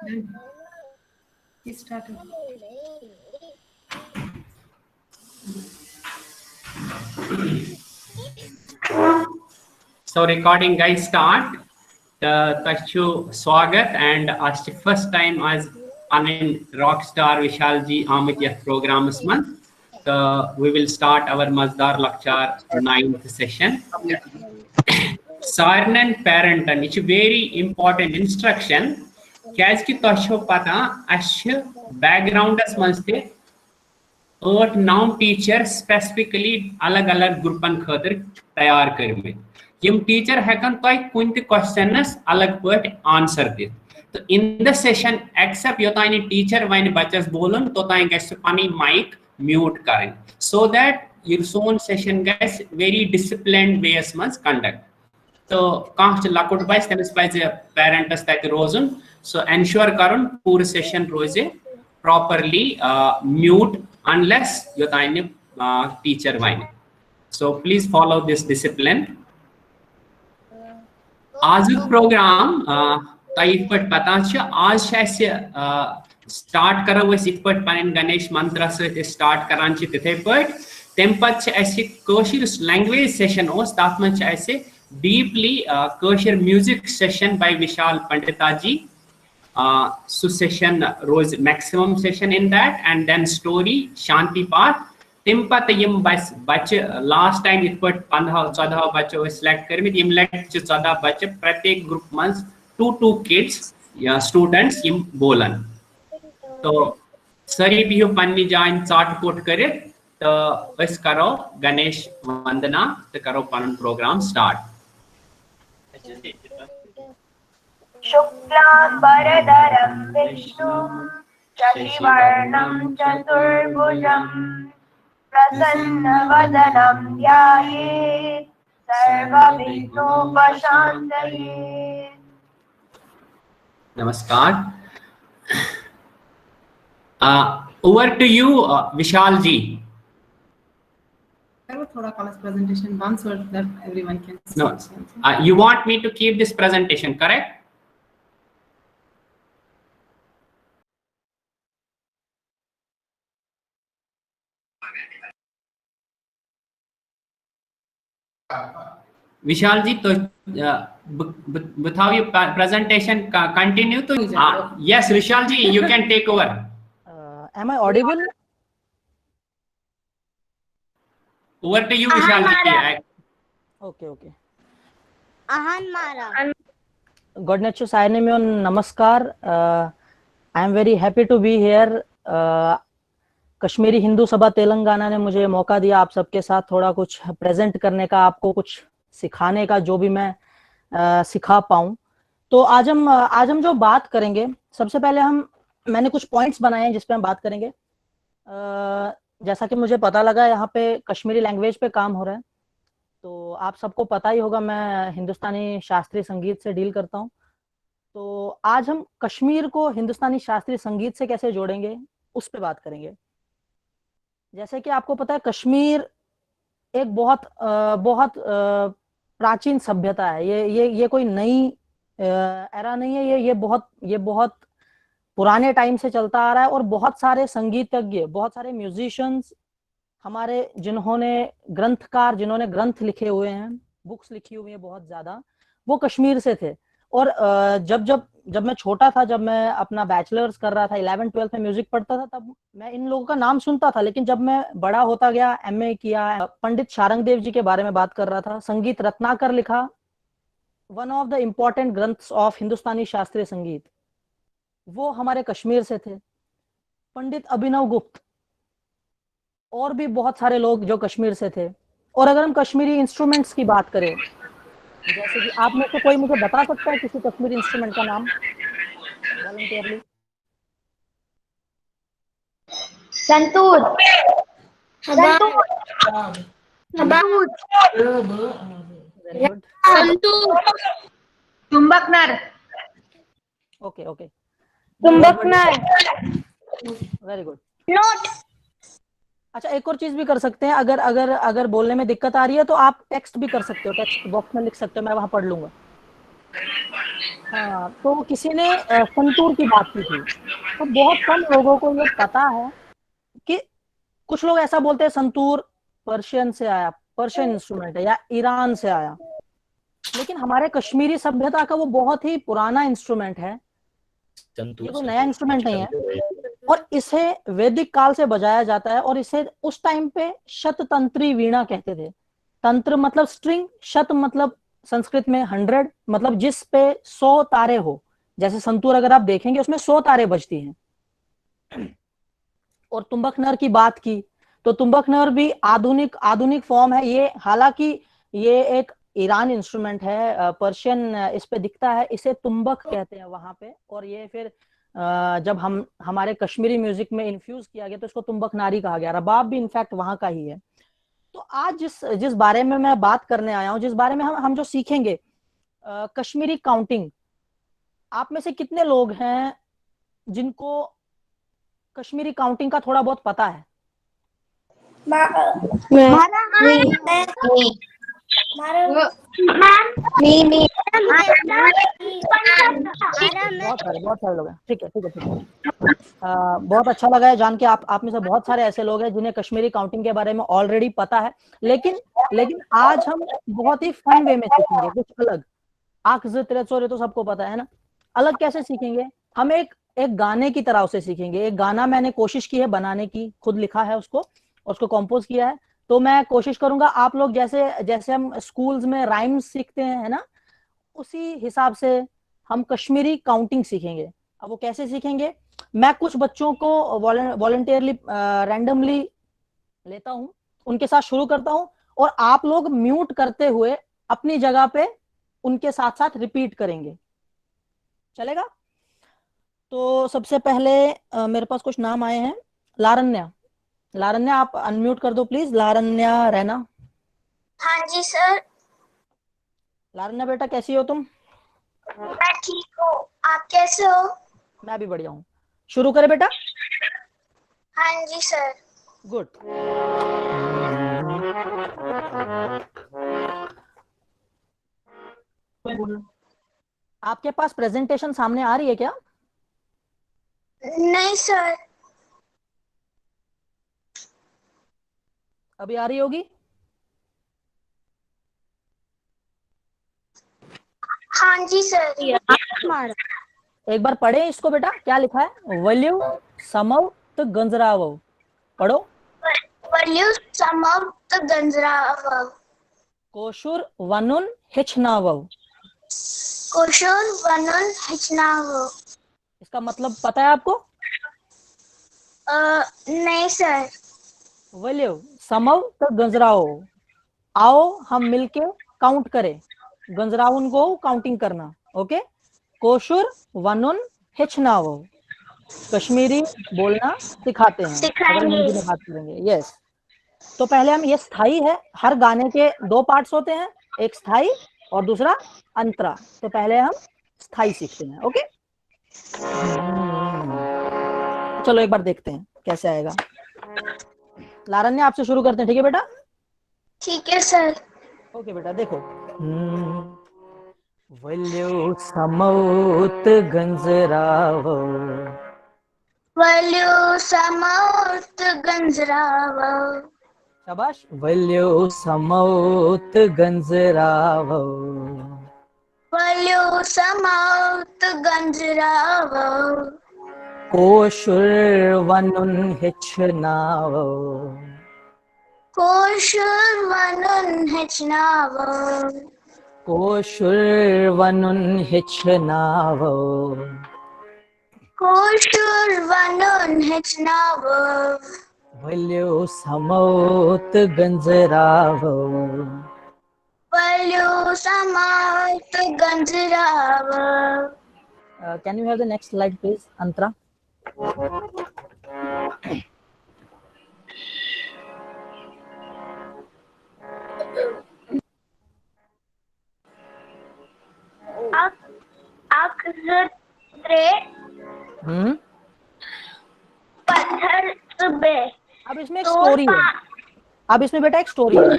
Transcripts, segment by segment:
Then he started. So recording guys start. Tachu Swagat and as the first time as Anin Rockstar Vishalji Amit programs man. So we will start our Mazdar lecture 9th session. Sarnan parent and it's a very important instruction. Kaz ki tasho pata ash background as manste 8 9 teacher specifically अलग-अलग ग्रुपन खतर तैयार करमे यम teacher हेकन तय कुन त questions अलग पट answer दित तो इन द सेशन एक्सेप्ट योतानी टीचर वाइन बच्चस बोलन तोताई गस पानी माइक म्यूट करें सो दैट योर सोन सेशन गस वेरी डिसिप्लिन्ड वेस मस कंडक्ट तो कांच लकुट बाइस तमिस बाइस पेरेंट्स तक रोजन सो एंश्योर करन पूरे सेशन रोजे properly mute unless your tiny teacher wine. So please follow this discipline. आज program ताइफ पट पता छ आज शायद start करो वैसे इत पट पन गणेश मंत्र से start करान छि तिथे पट तेम पट छ ऐसे कौशल language session ओस ताप में छ ऐसे deeply Kaushal music session by Vishal Pandita ji. So session rose maximum session in that and then story Shanti part timpat yim bache last time it put 15-14 bache select kar mit yim let 14 bache pratyek group months 2 kids students yim bolan to sari bhi panni jain chart put kare to is karo Ganesh Vandana to karo pan program start. शुक्लांबरधरं विष्णुं शशिवर्णं चतुर्भुजं प्रसन्नवदनं ध्यायेत् सर्वविघ्नोपशान्तये. Namaskar. Over to you, Vishal ji. I will throw a college presentation once so that everyone can see. No, you want me to keep this presentation, correct? Vishal ji, to बताओ ये presentation continue तो yes Vishal ji you can take over. Am I audible? Over to you Vishal ji. Okay. Ahan Mara. God nature Sayanimyon Namaskar. I am very happy to be here. Kashmiri Hindu सभा तेलंगाना ने मुझे मौका दिया आप सबके साथ थोड़ा कुछ प्रेजेंट करने का, आपको कुछ सिखाने का, जो भी मैं सिखा पाऊं। तो आज हम जो बात करेंगे, सबसे पहले मैंने कुछ पॉइंट्स बनाए हैं जिस पे हम बात करेंगे। जैसा कि मुझे पता लगा यहाँ पे कश्मीरी लैंग्वेज पे काम हो रहा है, तो आप सबको पता ही होगा मैं हिंदुस्तानी शास्त्रीय संगीत से डील करता हूँ। तो आज हम कश्मीर को हिंदुस्तानी शास्त्रीय संगीत से कैसे जोड़ेंगे उस पे बात करेंगे। जैसे कि आपको पता है कश्मीर एक बहुत प्राचीन सभ्यता है। ये कोई नई एरा नहीं है, ये बहुत पुराने टाइम से चलता आ रहा है। और बहुत सारे संगीतज्ञ, बहुत सारे म्यूजिशियंस हमारे जिन्होंने ग्रंथ लिखे हुए हैं, बुक्स लिखी हुई है बहुत ज्यादा, वो कश्मीर से थे। और जब मैं छोटा था, जब मैं अपना बैचलर्स कर रहा था, 11th-12th में म्यूजिक पढ़ता था, तब मैं इन लोगों का नाम सुनता था। लेकिन जब मैं बड़ा होता गया, एमए किया, पंडित शारंगदेव जी के बारे में बात कर रहा था, संगीत रत्नाकर लिखा, वन ऑफ द इम्पोर्टेंट ग्रंथ्स ऑफ हिंदुस्तानी शास्त्रीय संगीत, वो हमारे कश्मीर से थे। पंडित अभिनव गुप्त और भी बहुत सारे लोग जो कश्मीर से थे। और अगर हम कश्मीरी इंस्ट्रूमेंट्स की बात करें, जैसे कि आप में से कोई मुझे बता सकता है किसी कश्मीरी इंस्ट्रूमेंट का नाम voluntarily? Santoor, tumbaknaer. Okay tumbaknaer, very good. Note. अच्छा, एक और चीज भी कर सकते हैं, अगर बोलने में दिक्कत आ रही है तो आप टेक्स्ट भी कर सकते हो, टेक्स्ट बॉक्स में लिख सकते हो, मैं वहां पढ़ लूंगा। हाँ, तो किसी ने संतूर की बात की थी, तो बहुत कम लोगों को ये पता है कि कुछ लोग ऐसा बोलते हैं संतूर पर्शियन से आया, पर्शियन इंस्ट्रूमेंट है या ईरान से आया, लेकिन हमारे कश्मीरी सभ्यता का वो बहुत ही पुराना इंस्ट्रूमेंट है, ये कोई नया इंस्ट्रूमेंट नहीं है, और इसे वैदिक काल से बजाया जाता है, और इसे उस टाइम पे शततंत्री वीणा कहते थे। तंत्र मतलब स्ट्रिंग, शत मतलब संस्कृत में 100, मतलब जिस पे 100 तारे हो, जैसे संतूर अगर आप देखेंगे उसमें 100 तारे बजती हैं। और तुम्बक नर की बात की, तो तुम्बक नर भी आधुनिक फॉर्म है ये, हालांकि ये एक ईरान इंस्ट्रूमेंट है, पर्शियन इस पे दिखता है, इसे तुम्बक कहते हैं वहां पे, और ये फिर जब हम हमारे कश्मीरी म्यूजिक में इन्फ्यूज किया गया तो इसको तुम्बक नारी कहा गया। रबाब भी इनफैक्ट वहां का ही है। तो आज जिस बारे में मैं बात करने आया हूँ, जिस बारे में हम जो सीखेंगे, कश्मीरी काउंटिंग, आप में से कितने लोग हैं जिनको कश्मीरी काउंटिंग का थोड़ा बहुत पता है? बहुत सारे लोग हैं, ठीक है। बहुत अच्छा लगा है जान के, आप में से बहुत सारे ऐसे लोग हैं जिन्हें कश्मीरी काउंटिंग के बारे में ऑलरेडी पता है, लेकिन आज हम बहुत ही फन वे में सीखेंगे, कुछ अलग। आख तिरत तो सबको पता है ना, अलग कैसे सीखेंगे? हम एक गाने की तरह उसे सीखेंगे। एक गाना मैंने कोशिश की है बनाने की, खुद लिखा है उसको कंपोज किया है, तो मैं कोशिश करूंगा आप लोग जैसे हम स्कूल्स में राइम्स सीखते हैं, है ना, उसी हिसाब से हम कश्मीरी काउंटिंग सीखेंगे। अब वो कैसे सीखेंगे? मैं कुछ बच्चों को वॉलंटियरली रैंडमली लेता हूं, उनके साथ शुरू करता हूं, और आप लोग म्यूट करते हुए अपनी जगह पे उनके साथ साथ रिपीट करेंगे, चलेगा? तो सबसे पहले मेरे पास कुछ नाम आए हैं। लारन्या आप अनम्यूट कर दो प्लीज। लारन्या रैना। हाँ जी सर। लारन्या बेटा कैसी हो तुम? मैं ठीक हूँ, आप कैसे हो? मैं भी बढ़िया हूँ। शुरू करें बेटा? हाँ जी सर। गुड। आपके पास प्रेजेंटेशन सामने आ रही है क्या? नहीं सर। अभी आ रही होगी? हाँ जी सर। एक बार पढ़े इसको बेटा, क्या लिखा है? वल्यू समव तो गंजराव, पढ़ो। वल्यू समव तो गंजराव, कोशुर वनुन हिचनाव। कोशुर वनुन हिचनाव। इसका मतलब पता है आपको? नहीं सर। वल्यू समव तो गंजराव, आओ हम मिलके काउंट करें, गंजराउन को काउंटिंग करना, ओके? कोशुर वनुन हिचनाव, कश्मीरी बोलना सिखाते हैं अगर हम हिंदी में बात करेंगे। यस। तो पहले हम, ये स्थाई है, हर गाने के 2 पार्ट्स होते हैं, एक स्थाई और दूसरा अंतरा। तो पहले हम स्थाई सीखते हैं, ओके? चलो एक बार देखते हैं कैसे आएगा। लारन्या आपसे शुरू करते हैं, ठीक है बेटा? ठीक है सर। ओके बेटा, देखो। वल्यू समौत गंजराव, वल्यू समौत गंजराव, शाबाश। वल्यू समौत गंजराव, वल्यू समौत गंजराव, कोशुर वनुन हिचनाव, कोशुर वनुन हिचनाव, कोशुर वनुन हिचनाव, कोशुर वनुन हिचनाव, वल्यू समौत गंजराव, वल्यू समौत गंजराव। Can you have the next slide please, Antara? पत्थर सुबे। अब इसमें एक स्टोरी है, अब इसमें बेटा एक स्टोरी है।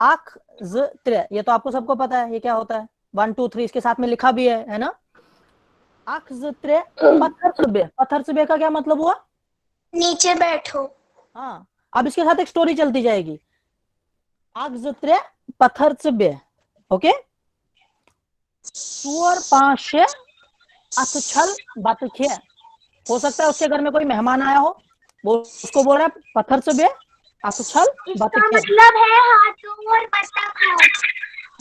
आख ज त्रे, ये तो आपको सबको पता है, ये क्या होता है? 1 2 3 इसके साथ में लिखा भी है ना। अखजत्रे पत्थर से बे का क्या मतलब हुआ? नीचे बैठो। हाँ, अब इसके साथ एक स्टोरी चलती जाएगी। अखजत्रे पत्थर से बे, ओके। सुअर पांचे अथछल बतखे, हो सकता है उसके घर में कोई मेहमान आया हो, वो उसको बोल रहा है पत्थर से बे अथछल इसका बतखे। मतलब है हाथों और बतख।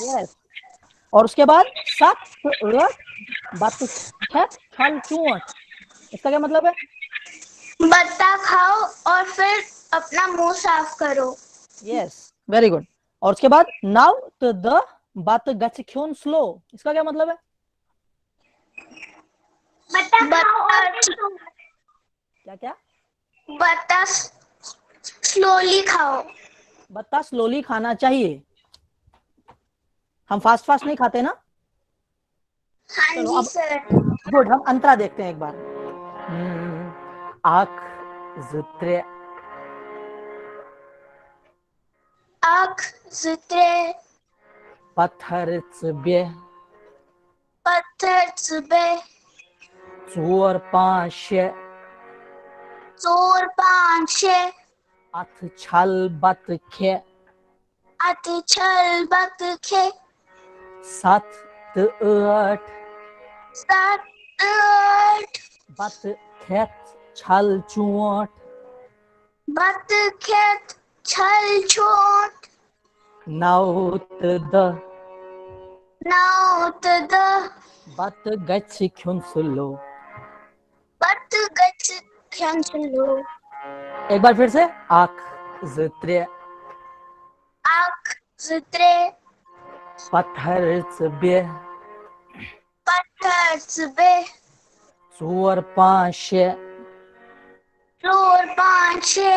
यस। और उसके बाद सत बतखे छल चूंट, इसका क्या मतलब है? बत्ता खाओ और फिर अपना मुंह साफ करो। Yes, very good. और उसके बाद नाउ तो द बत गच ख्यून स्लो, इसका क्या मतलब है? बत्ता खाओ और क्या क्या? बत्ता स्लोली खाओ। बत्ता स्लोली खाना चाहिए, हम फास्ट फास्ट नहीं खाते ना। हाँ चलो जी अब सर। गुड, हम अंतरा देखते हैं एक बार। आख जुत्रे आख जुत्रे पत्थर चबे पत्थर सुबह चोर पांचे चोर पांचे अथ छल बतखे अति छल बतखे सत आठ सात आठ बतखेत छल चूंट बतखेत छल छोट नौ द नौ द बत गच ख्युन सुलो। बत गच खंचलो। एक बार फिर से, आख जुत्रे आख जुत्रे पत्थर चबे पत्थर सुबह चोर पांचे चोर पांचे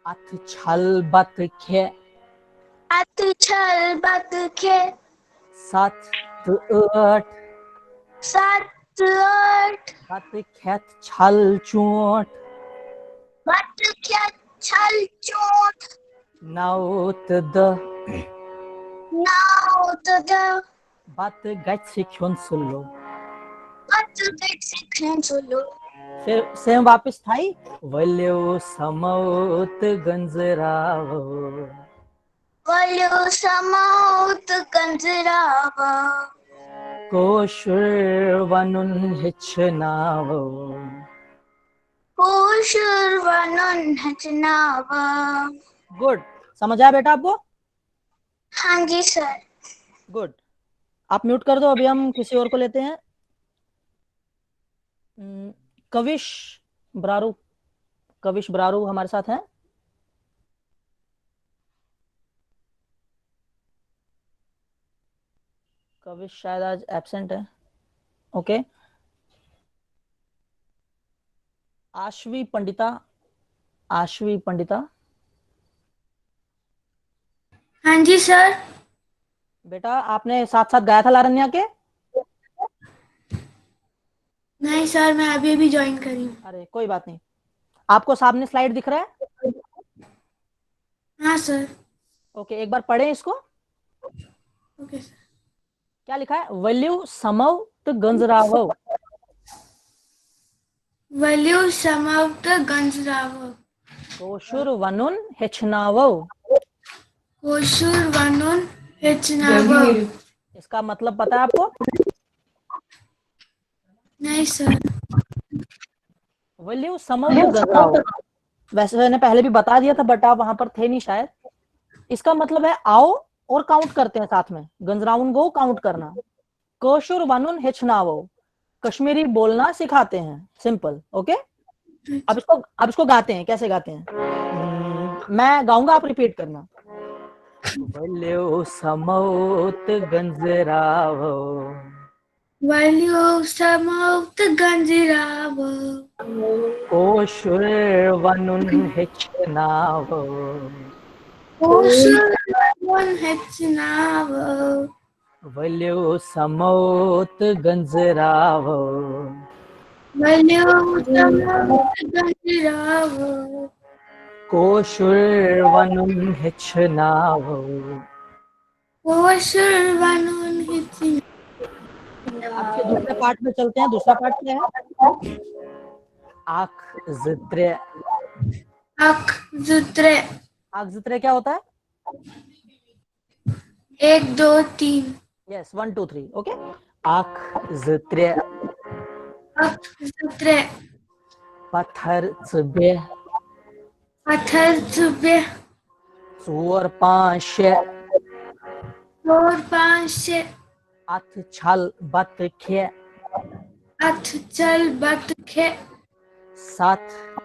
अथ छल बतखे अति छल बतखे सत आठ सात आठ बतखेत छल चूंट बतखेत छल चोट नौ द नौ द बत गच ख्युन सुलो। बत गच खंचलो। फिर सेम वापस थाई वल्यो समौत गंजरावो वल्यो समाउत गंजरावा कोशुर वनुन हिचनावो। कोशुर वनुन हचनावा। गुड, समझ आया बेटा आपको? हाँ जी सर। गुड, आप म्यूट कर दो, अभी हम किसी और को लेते हैं। कविश ब्रारू, कविश ब्रारू हमारे साथ हैं। कविश शायद आज एब्सेंट है। ओके, आशवी पंडिता, आशवी पंडिता। हाँ जी सर। बेटा आपने साथ साथ गाया था लारन्या के? नहीं सर, मैं अभी अभी ज्वाइन करी हूँ। अरे कोई बात नहीं, आपको सामने स्लाइड दिख रहा है? हाँ सर। ओके, एक बार पढ़ें इसको। Okay sir. क्या लिखा है? वल्यू समव तो गंजरावव। वल्यू समाप्त गंजराव कोशुर वनुन हेचनावव। कोशुर वनुन हेचनाव। इसका मतलब पता है आपको? नहीं सर। वल्यू समव तो गंजरावव, वैसे मैंने पहले भी बता दिया था बट आप वहां पर थे नहीं शायद। इसका मतलब है आओ और काउंट करते हैं साथ में, गंजराउन गो काउंट करना। कोशुर वनुन हेचनावव, कश्मीरी बोलना सिखाते हैं, सिंपल। ओके, अब इसको गाते हैं। कैसे गाते हैं? मैं गाऊंगा, आप रिपीट करना। वल्यो समौत गंजरावो वल्यू समाप्त गंजराव कोशुर वनुन हेचनावो कोशुर वनुन हेचनाव वल्यो समौत गंजरावो वल्यू समाप्त गंजराव कोशुर वनुन हेचनावो आपके दूसरे पार्ट में चलते हैं। दूसरा पार्ट क्या है? आख जित्रे। आख जित्रे क्या होता है? 1 2 3 यस, 1 2 3। ओके, आख जित्रे पत्थर चबे चोर पांशे अथ छल बत खे सत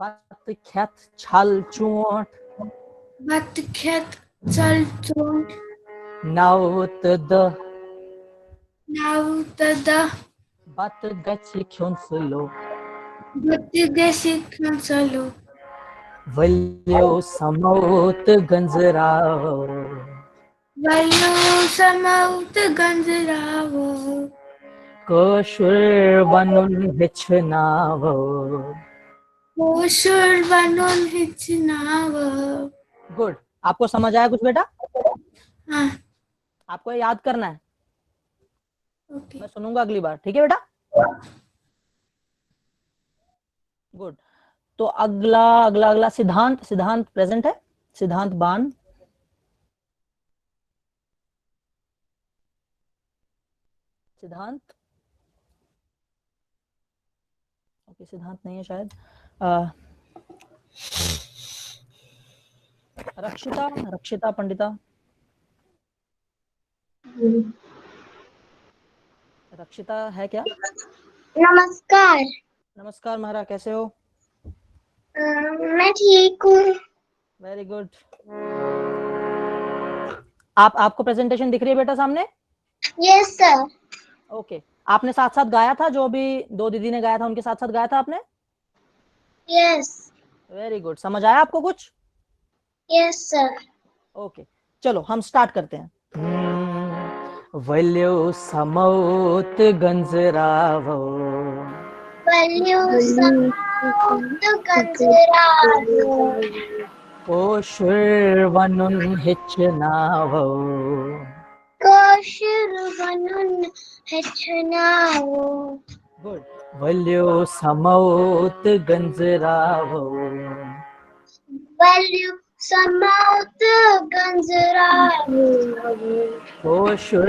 बत खेत छल चोट नौ दह बत गछ खिंसलो वल्यो समोत गंजराव कशुर वनुन हिचनाव। गुड। आपको समझ आया कुछ बेटा? हाँ, आपको ये याद करना है। ओके। मैं सुनूंगा अगली बार, ठीक है बेटा? गुड। तो अगला अगला अगला सिद्धांत। सिद्धांत प्रेजेंट है? सिद्धांत बान। सिद्धांत? ओके, सिद्धांत नहीं है शायद। रक्षिता, रक्षिता पंडिता। रक्षिता है क्या? नमस्कार। नमस्कार महारा, कैसे हो? मैं ठीक हूँ। Very good. आपको प्रेजेंटेशन दिख रही है बेटा सामने? Yes sir. ओके, आपने साथ साथ गाया था? जो भी दो दीदी ने गाया था उनके साथ साथ गाया था आपने? यस। Very good. समझ आया आपको कुछ? Yes sir. ओके, चलो हम स्टार्ट करते हैं। वल्यो समोत गंजरावो कोशुर वनुन हिचनावो गुड। वल्यो समोत गंजरावो कोशुर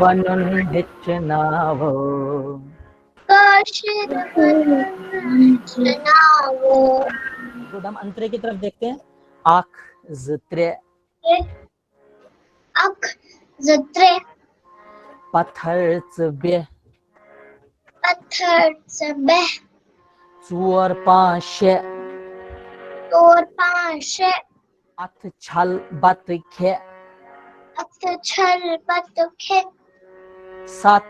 वनुन हिचनावो। गुड। हम अंतरे की तरफ देखते हैं। आख जित्रे पत्थर चबे चोर पांशे अथ छल बत खे सत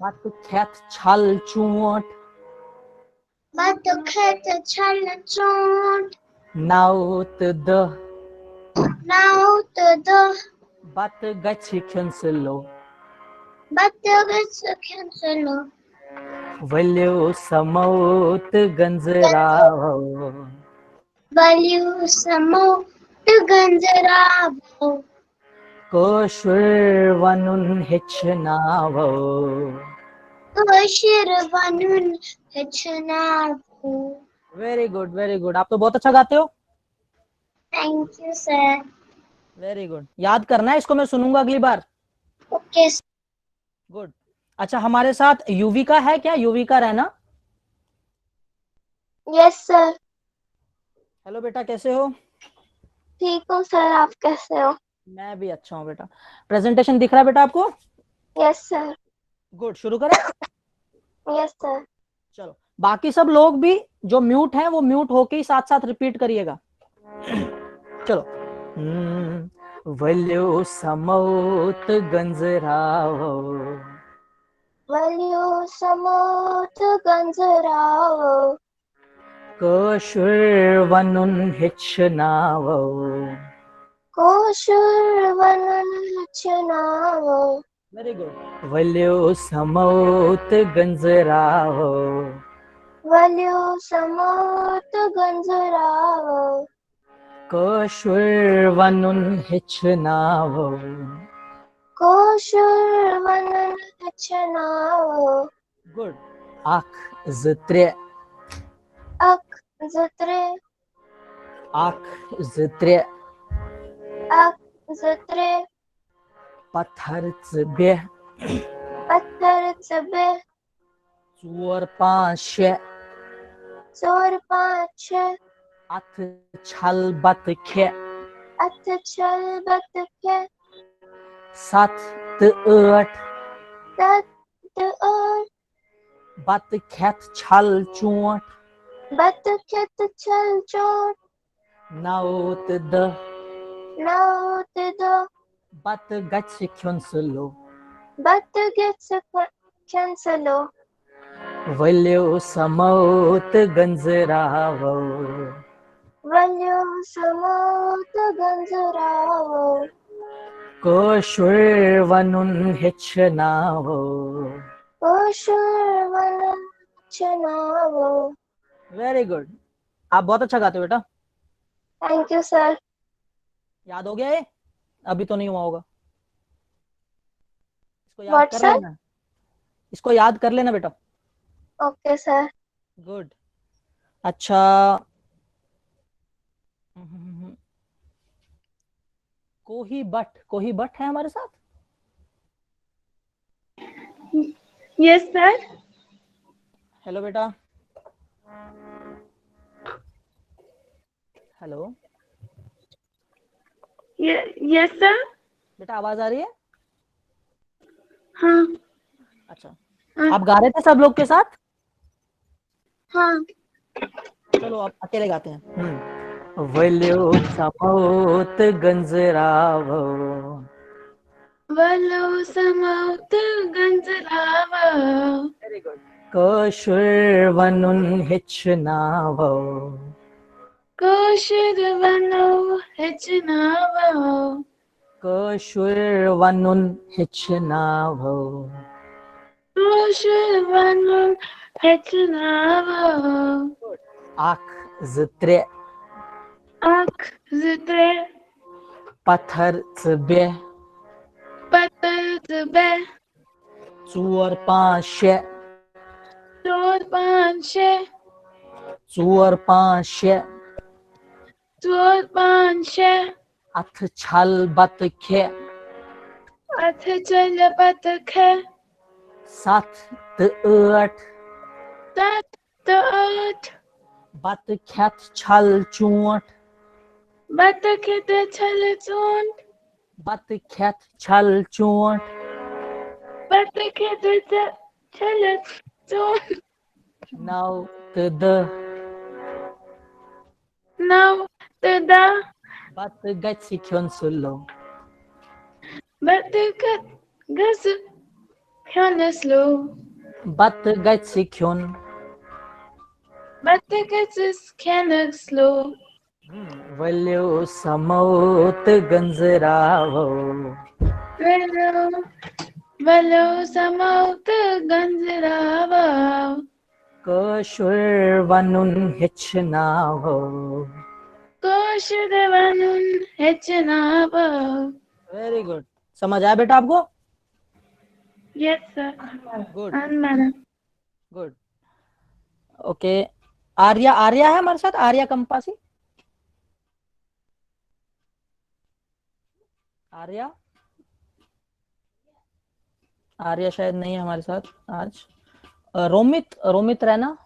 बत खेत छल चोट नौ दह बत गछ खिंसलो वल्यो समोत गंजरावो कोशुर वनुन हिचनावो। Very good, very good. आप तो बहुत अच्छा गाते हो। Thank you sir. Very good. याद करना है इसको, मैं सुनूंगा अगली बार। ओके। गुड। अच्छा, हमारे साथ युविका है क्या? युविका रहना। Yes sir. हेलो बेटा, कैसे हो? ठीक हूँ सर, आप कैसे हो? मैं भी अच्छा हूँ बेटा। प्रेजेंटेशन दिख रहा है बेटा आपको? Yes sir. गुड। शुरू करें? Yes sir. चलो, बाकी सब लोग भी जो म्यूट हैं वो म्यूट होके ही साथ साथ रिपीट करिएगा। चलो। वल्यो समोत गंजरावो कोशुर वनुन हिचनावो वेरी गुड। वल्यो समोत गंजरावो वल्यो समोत गंजरावो Koshur vanun hichnavo. कोशुर वनन हचनावो Good. Ak ztre. अक जत्रे Ak ztre. अक जत्रे Pathar zbe. पत्थर चबे Tzor panshe. चोर पाँच At chal bat khe. अथ छल बत के Sat ört. तत और Bat khet chal chont. बत खेत छल चोट Naut the. नौत दो Bat gach kyunslo. बत गेट्स कैंसलो Valyo samot ganzravo. वल्यो समोत गंजरावो Koshur vanun hichnavo. कोशुर वनन हचनावो वेरी गुड. आप बहुत अच्छा गाते हो बेटा. थैंक यू सर याद हो गया ये? अभी तो नहीं हुआ होगा. इसको याद What, कर sir? लेना. इसको याद कर लेना बेटा. Okay sir good. अच्छा. कोही बट है हमारे साथ. यस सर हेलो बेटा. हेलो यस सर बेटा, आवाज आ रही है? हाँ अच्छा. आप गा रहे थे सब लोग के साथ? हाँ चलो आप अकेले गाते हैं. वल्यो समोत गंजरावो. वलो समोत गंजरावो वेरी गुड. कोशुर वनुन हिचनावो. कोशुर वनो हचनावो कोशुर वनुन हिचनावो. कोशुर वनो हचनावो आख ztre. आँख जित्रे Pathar zbe. पत्थर चबे Tzor panshe. चोर पांचे Tzor panshe. चोर पांचे Ath chal bat khe. अथ चल पत खे Sat ört. तत आठ Bat khet chal chont. बत खेत छल चोट Bat khet chal chont. बत खेत छल चोट Now the. नव तदा Bat gach kyunslo. बत खत गस ख्यानसलो Bat gach kyun. बत गस ख्यानसलो Valyo samot ganzravo. वलो वलो समौत गंजरावा Koshur vanun hichnavo. कोशुर वनुन हचनावा वेरी गुड. समझ आया बेटा आपको? Yes sir good madam good. Okay. Arya है हमारे साथ. आर्या कंपासी. आर्या शायद नहीं है हमारे साथ आज. रोमित रैना.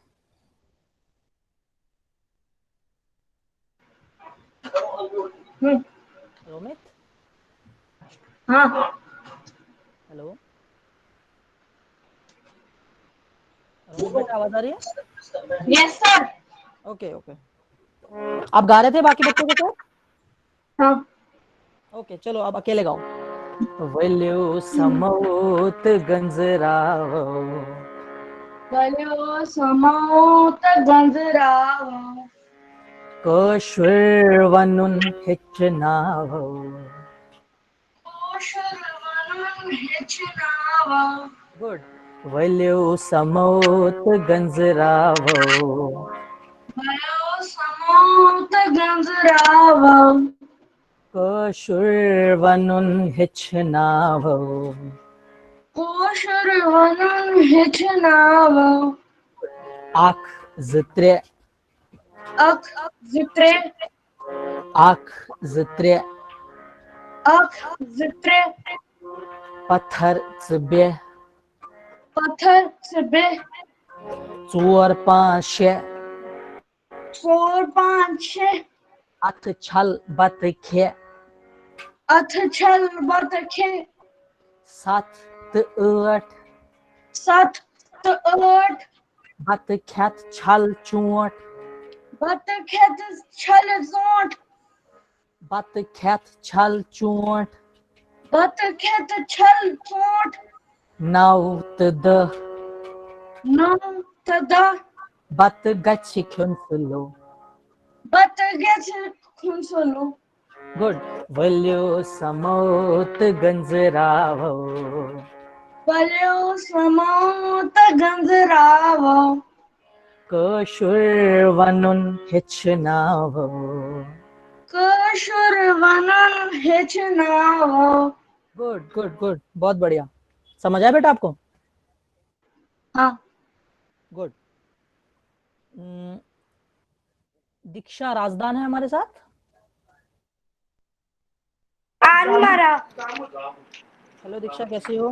रोमित. हाँ हेलो. रोमित बेटा, आवाज आ रही है? Yes sir okay. आप गा रहे थे बाकी बच्चों के साथ? हाँ ओके. चलो अब अकेले गाओ. वल्यो समोत गंजरावो. वलो समौत गंजरावा कोशुर वनुन हिचनावो. कोशुर वनुन हचनावा गुड. वल्यो समोत गंजरावो समोत गंजरावो कोशुर्वनुन हिचनावो कोशुर्वनुन हिचनावो आख जित्रे अक जित्रे आख जित्रे अक जित्रे पत्थर चबे पत्थर चबे चोर पांच चोर पांच छह अथ छल बत खे अथ छल बत खे सत आठ सत आठ बत खेत छल चोट बत खेत छल चोट बत खेत छल चोट बत खेत छल चोट नौ दह नौ दह बत गच्छ खुंसलो बत गछ खुंसलो गुड वल्यो समोत गंजरावो वल्यो समोत गंजरावो कोशुर्वनुन हिचनावो कोशुर्वनुन हिचनावो गुड गुड गुड बहुत बढ़िया। समझ आया बेटा आपको? हाँ गुड। दीक्षा राजदान है हमारे साथ। आनमरा हेलो दीक्षा, कैसी हो?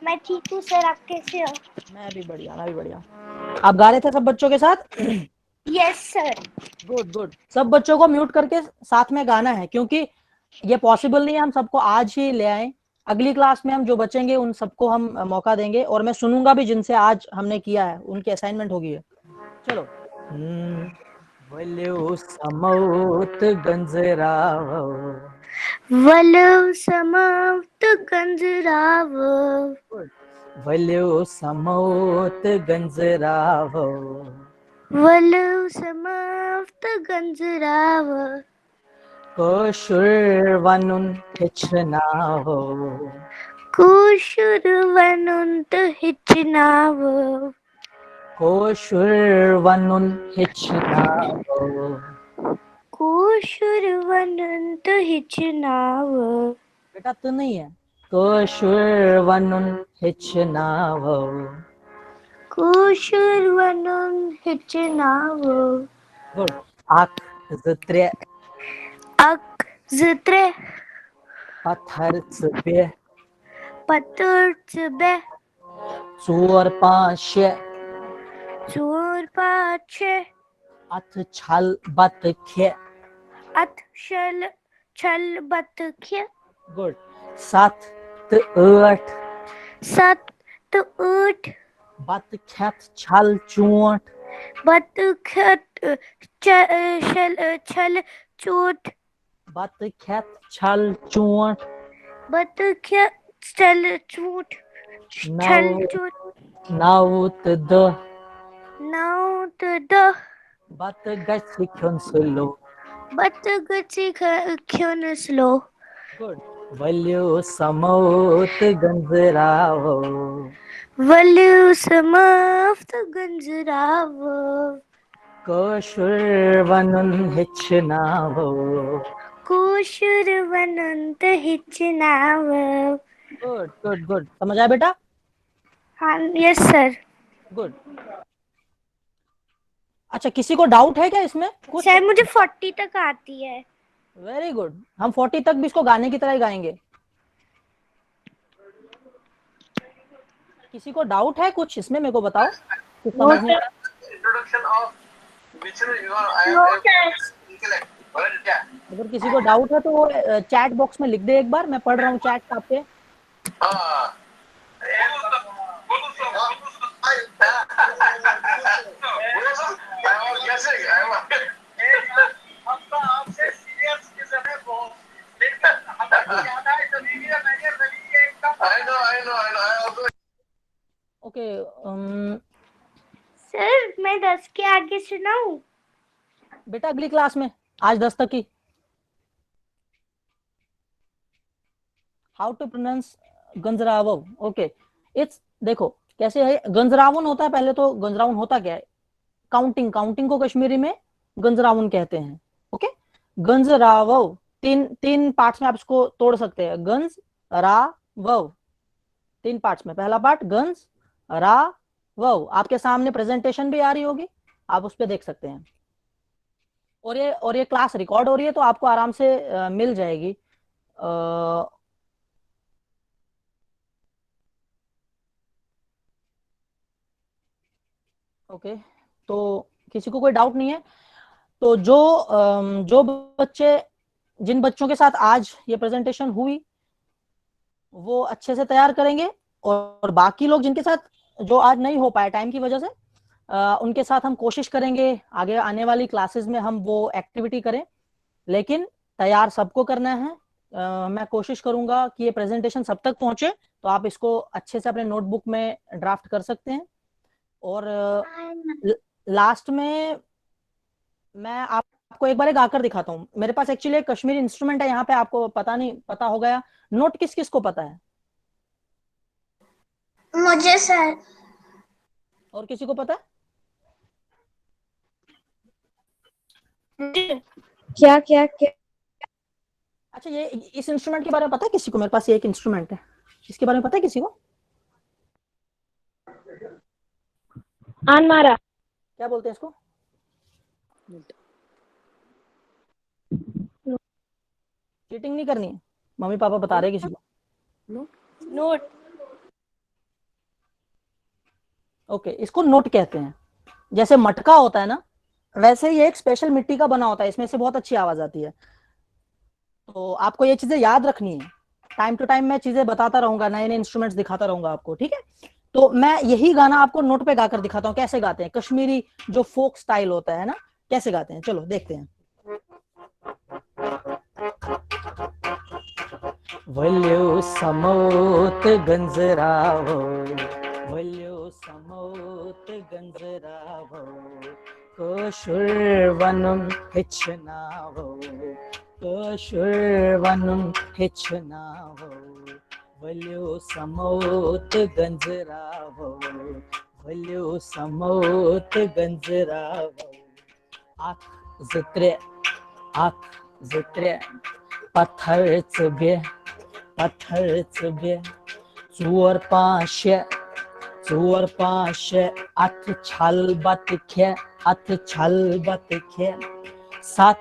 मैं ठीक हूँ सर, आप कैसे हो? मैं भी बढ़िया, मैं भी बढ़िया। आप गा रहे थे सब बच्चों के साथ? Yes sir. Good good. सब बच्चों को म्यूट करके साथ में गाना है, क्योंकि ये पॉसिबल नहीं है हम सबको आज ही ले आए। अगली क्लास में हम जो बचेंगे उन सबको हम मौका देंगे, और मैं सुनूंगा भी जिनसे आज हमने किया है, उनकी असाइनमेंट होगी है। चलो। वल्यो समोत गंजरावो वल्यो समोत गंजरावो वल्यो समोत गंजरावो वल्यो समोत गंजरावो कोशुर्वनुन हिचनावो कोशुर्वनुत हिचनावो कोशुर्वनुन हिचनावो कोशुर्वनुत हिचनावो। बेटा तो नहीं है। कोशुर्वनुन हिचनावो कोशुर्वनुत हिचनावो गुड। आख जित्रे अक जित्रे पत्थर चबे पत्थर चबे चोर पांच चोर पाँच अथ छल बत खे अथ छल बत खे गुड। सत आठ सत आठ बत खेत छल चोट बत खेत छल चोट बत खेत छल चोट बत खेत छल चोट छल चोट नौ दह नौ दह बत गच्छ खुंसलो बत गछि खुंसलो गुड। वल्यो समोत गंजरावो वल्यो समोत गंजरावो कोशुर्वनुन हिचनावो कोशुर्वनुत हिचनावो। Good good good. समझ आया बेटा? हाँ यस सर। गुड। अच्छा, किसी को डाउट है क्या इसमें कुछ? सर मुझे 40 तक आती है। Very good. हम 40 तक भी इसको गाने की तरह ही गाएंगे। किसी को डाउट है कुछ इसमें, मेरे को बताओ। कुछ समझ नहीं आ रहा? अगर किसी को डाउट है तो वो चैट बॉक्स में लिख दे एक बार, मैं पढ़ रहा हूँ चैट आपके। ओके। सर मैं 10 के आगे सुनाऊं? बेटा अगली क्लास में, आज 10 तक की। हाउ टू प्रोनाउंस गंजरावो? ओके, इट्स देखो कैसे है, गंजरावन होता है। पहले तो गंजरावन होता क्या है, काउंटिंग, काउंटिंग को कश्मीरी में गंजरावन कहते हैं। ओके, गंजरावव, तीन तीन पार्ट्स में आप इसको तोड़ सकते हैं। गंज रा वव, तीन पार्ट्स में। पहला पार्ट गंज रा वव, आपके सामने प्रेजेंटेशन भी आ रही होगी, आप उस पर देख सकते हैं। और ये क्लास रिकॉर्ड हो रही है तो आपको आराम से मिल जाएगी। ओके, तो किसी को कोई डाउट नहीं है? तो जो बच्चे, जिन बच्चों के साथ आज ये प्रेजेंटेशन हुई वो अच्छे से तैयार करेंगे, और बाकी लोग जिनके साथ जो आज नहीं हो पाया टाइम की वजह से, उनके साथ हम कोशिश करेंगे आगे आने वाली क्लासेस में हम वो एक्टिविटी करें। लेकिन तैयार सबको करना है। मैं कोशिश करूंगा कि ये प्रेजेंटेशन सब तक पहुंचे, तो आप इसको अच्छे से अपने नोटबुक में ड्राफ्ट कर सकते हैं। और लास्ट में मैं आपको एक बार गाकर दिखाता हूँ। मेरे पास एक्चुअली एक कश्मीरी इंस्ट्रूमेंट है यहाँ पे, आपको पता नहीं पता हो गया। नोट किस किस को पता है? मुझे सर। और किसी को पता है? क्या क्या क्या? अच्छा, ये इस इंस्ट्रूमेंट के बारे में पता है किसी को? मेरे पास ये एक इंस्ट्रूमेंट है, इसके बारे में पता है किसी को? अनमारा। क्या बोलते हैं इसको? चीटिंग नहीं करनी है, मम्मी पापा बता रहे हैं किसी को? नोट। ओके, इसको नोट कहते हैं। जैसे मटका होता है ना, वैसे ही एक स्पेशल मिट्टी का बना होता है, इसमें से बहुत अच्छी आवाज आती है। तो आपको ये चीजें याद रखनी है। टाइम टू टाइम मैं चीजें बताता रहूंगा, नए नए इंस्ट्रूमेंट्स दिखाता रहूंगा आपको, ठीक है? तो मैं यही गाना आपको नोट पे गाकर दिखाता हूँ कैसे गाते हैं। कश्मीरी जो फोक स्टाइल होता है ना, कैसे गाते हैं, चलो देखते हैं। वल्यो समोत गंजरावो, वल्यो समोत गंजरावो, कशुरवनुम हिचनावो, कशुरवनुम हिचनावो, वल्यो समोत गंजरावो, वल्यो समोत गंजरावो। आख जित्रे, आख जित्रे, पत्थर चुबे, पत्थर चुबे, चोर पाशे, चोर पाशे, अथ छल बत खे, अथ छल बत खे, सत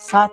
सत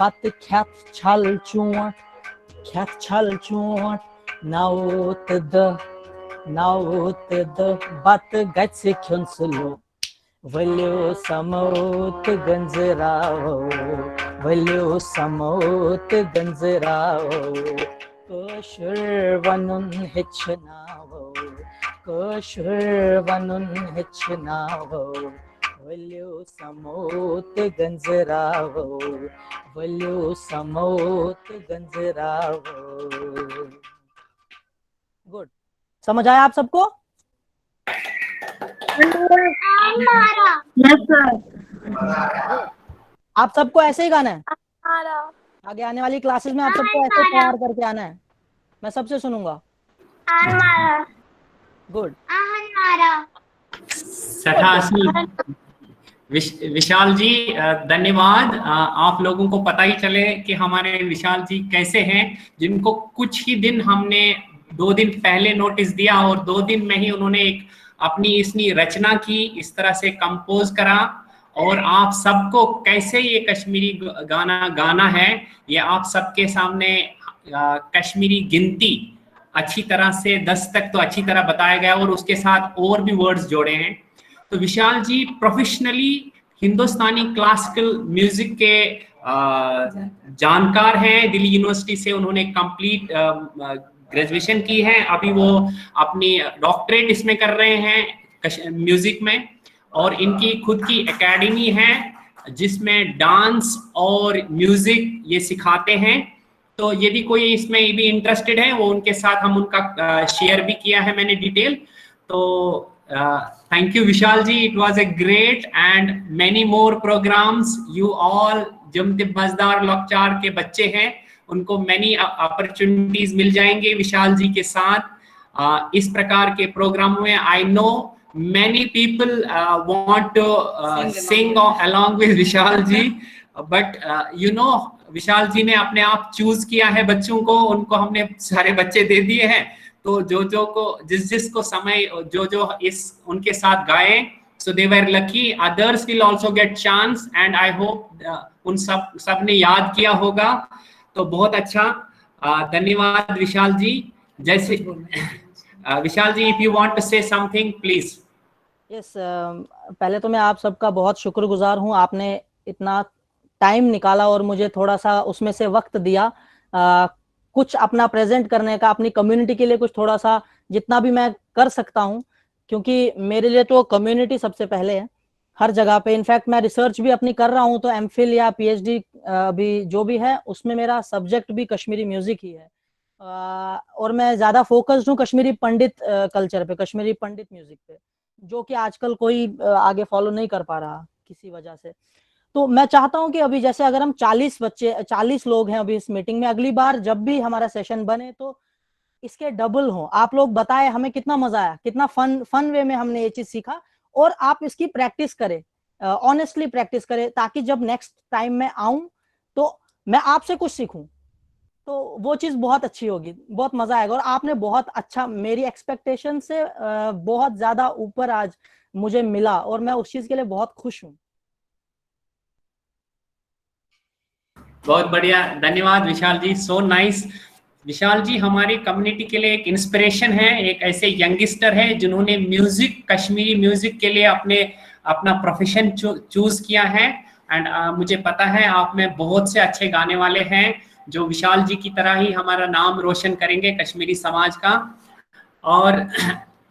बत खेत छल चोट, खेत छल चोट, नौ दह, नौ दह बत गछ खिन सुलो, वल्यो समोत गंजरावो, वल्यो समोत गंजरावो, कशुरवनुन हिचनावो, कशुरवनुन हिचनावो, वल्यो समोत गंजरावो, वल्यो समोत गंजरावो। गुड, समझ आया आप सबको? Yes sir. आप सबको ऐसे ही गाना है, आगे आने वाली क्लासेस में आप सबको ऐसे तैयार करके आना है, मैं सबसे सुनूंगा। गुड। विशाल जी धन्यवाद। आप लोगों को पता ही चले कि हमारे विशाल जी कैसे हैं, जिनको कुछ ही दिन हमने 2 दिन पहले नोटिस दिया और 2 दिन में ही उन्होंने एक अपनी इसकी रचना की, इस तरह से कंपोज करा। और आप सबको कैसे ये कश्मीरी गाना गाना है, ये आप सबके सामने कश्मीरी गिनती अच्छी तरह से 10 तक तो अच्छी तरह बताया गया, और उसके साथ और भी वर्ड्स जोड़े हैं। तो विशाल जी प्रोफेशनली हिंदुस्तानी क्लासिकल म्यूजिक के जानकार हैं। दिल्ली यूनिवर्सिटी से उन्होंने कंप्लीट ग्रेजुएशन की है, अभी वो अपनी डॉक्टरेट इसमें कर रहे हैं म्यूजिक में, और इनकी खुद की एकेडमी है जिसमें डांस और म्यूजिक ये सिखाते हैं। तो यदि कोई इसमें भी इंटरेस्टेड है, वो उनके साथ हम उनका शेयर भी किया है मैंने डिटेल। तो thank you Vishal ji, it was a great and many more programmes. You all जमतिब मजदार लोकचार के बच्चे हैं, उनको मैनी अपॉर्चुनिटीज मिल जाएंगे विशाल जी के साथ इस प्रकार के प्रोग्राम में। I know many people want to sing along with Vishal ji, but you know Vishal ji ने अपने आप चूज किया है बच्चों को, उनको हमने सारे बच्चे दे दिए हैं, तो जो को जिस को समय जो इस उनके साथ गाए, so they were lucky, others will also get chance and I hope उन सब ने याद किया होगा। तो बहुत अच्छा, धन्यवाद विशाल जी। जैसे विशाल जी, if you want to say something please। Yes, पहले तो मैं आप सबका बहुत शुक्रगुजार हूँ, आपने इतना टाइम निकाला और मुझे थोड़ा सा उसमें से वक्त दिया कुछ अपना प्रेजेंट करने का, अपनी कम्युनिटी के लिए कुछ थोड़ा सा जितना भी मैं कर सकता हूँ, क्योंकि मेरे लिए तो कम्युनिटी सबसे पहले है हर जगह पे। इनफैक्ट मैं रिसर्च भी अपनी कर रहा हूँ, तो एमफिल या पीएचडी भी जो भी है उसमें मेरा सब्जेक्ट भी कश्मीरी म्यूजिक ही है, और मैं ज्यादा फोकस्ड हूँ कश्मीरी पंडित कल्चर पे, कश्मीरी पंडित म्यूजिक पे, जो कि आजकल कोई आगे फॉलो नहीं कर पा रहा किसी वजह से। तो मैं चाहता हूं कि अभी जैसे अगर हम 40 लोग हैं अभी इस मीटिंग में, अगली बार जब भी हमारा सेशन बने तो इसके डबल हो। आप लोग बताएं हमें कितना मजा आया, कितना फन वे में हमने ये चीज सीखा, और आप इसकी प्रैक्टिस करें, ऑनेस्टली प्रैक्टिस करें, ताकि जब नेक्स्ट टाइम मैं आऊं तो मैं आपसे कुछ सीखूं, तो वो चीज बहुत अच्छी होगी, बहुत मजा आएगा। और आपने बहुत अच्छा, मेरी एक्सपेक्टेशन से बहुत ज्यादा ऊपर आज मुझे मिला, और मैं उस चीज के लिए बहुत खुश हूँ। बहुत बढ़िया, धन्यवाद विशाल जी, सो नाइस। विशाल जी हमारी कम्युनिटी के लिए एक इंस्पिरेशन है, एक ऐसे यंगस्टर है जिन्होंने म्यूजिक, कश्मीरी म्यूजिक के लिए अपना प्रोफेशन चूज किया है। एंड मुझे पता है आप में बहुत से अच्छे गाने वाले हैं जो विशाल जी की तरह ही हमारा नाम रोशन करेंगे कश्मीरी समाज का। और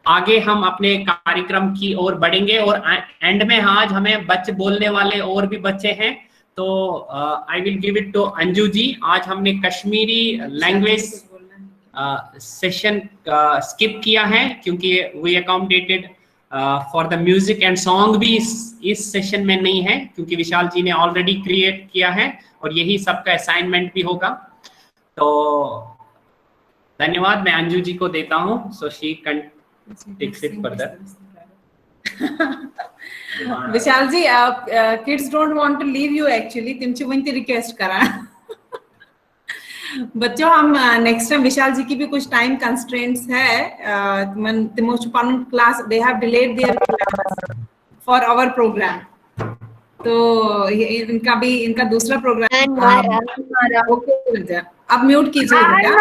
आगे हम अपने कार्यक्रम की ओर बढ़ेंगे, और एंड में आज हमें बच्चे बोलने वाले और भी बच्चे हैं, तो I will give it to Anju ji. आज हमने कश्मीरी लैंग्वेज सेशन स्किप किया है क्योंकि we accommodated for the music and song भी इस सेशन में नहीं है, क्योंकि विशाल जी ने ऑलरेडी क्रिएट किया है और यही सबका असाइनमेंट भी होगा। तो धन्यवाद, मैं अंजू जी को देता हूँ, so she can take it further. Vishal ji, आप kids don't want to leave you actually, तिमची वंती रिक्वेस्ट करा बच्चों, हम नेक्स्ट टाइम विशाल जी की भी कुछ टाइम कंस्ट्रेंट्स है, मन तिमोच पानुन class, they have delayed their class for our programme, तो इनका भी, इनका दूसरा प्रोग्राम। ओके, अब म्यूट कीजिए बेटा,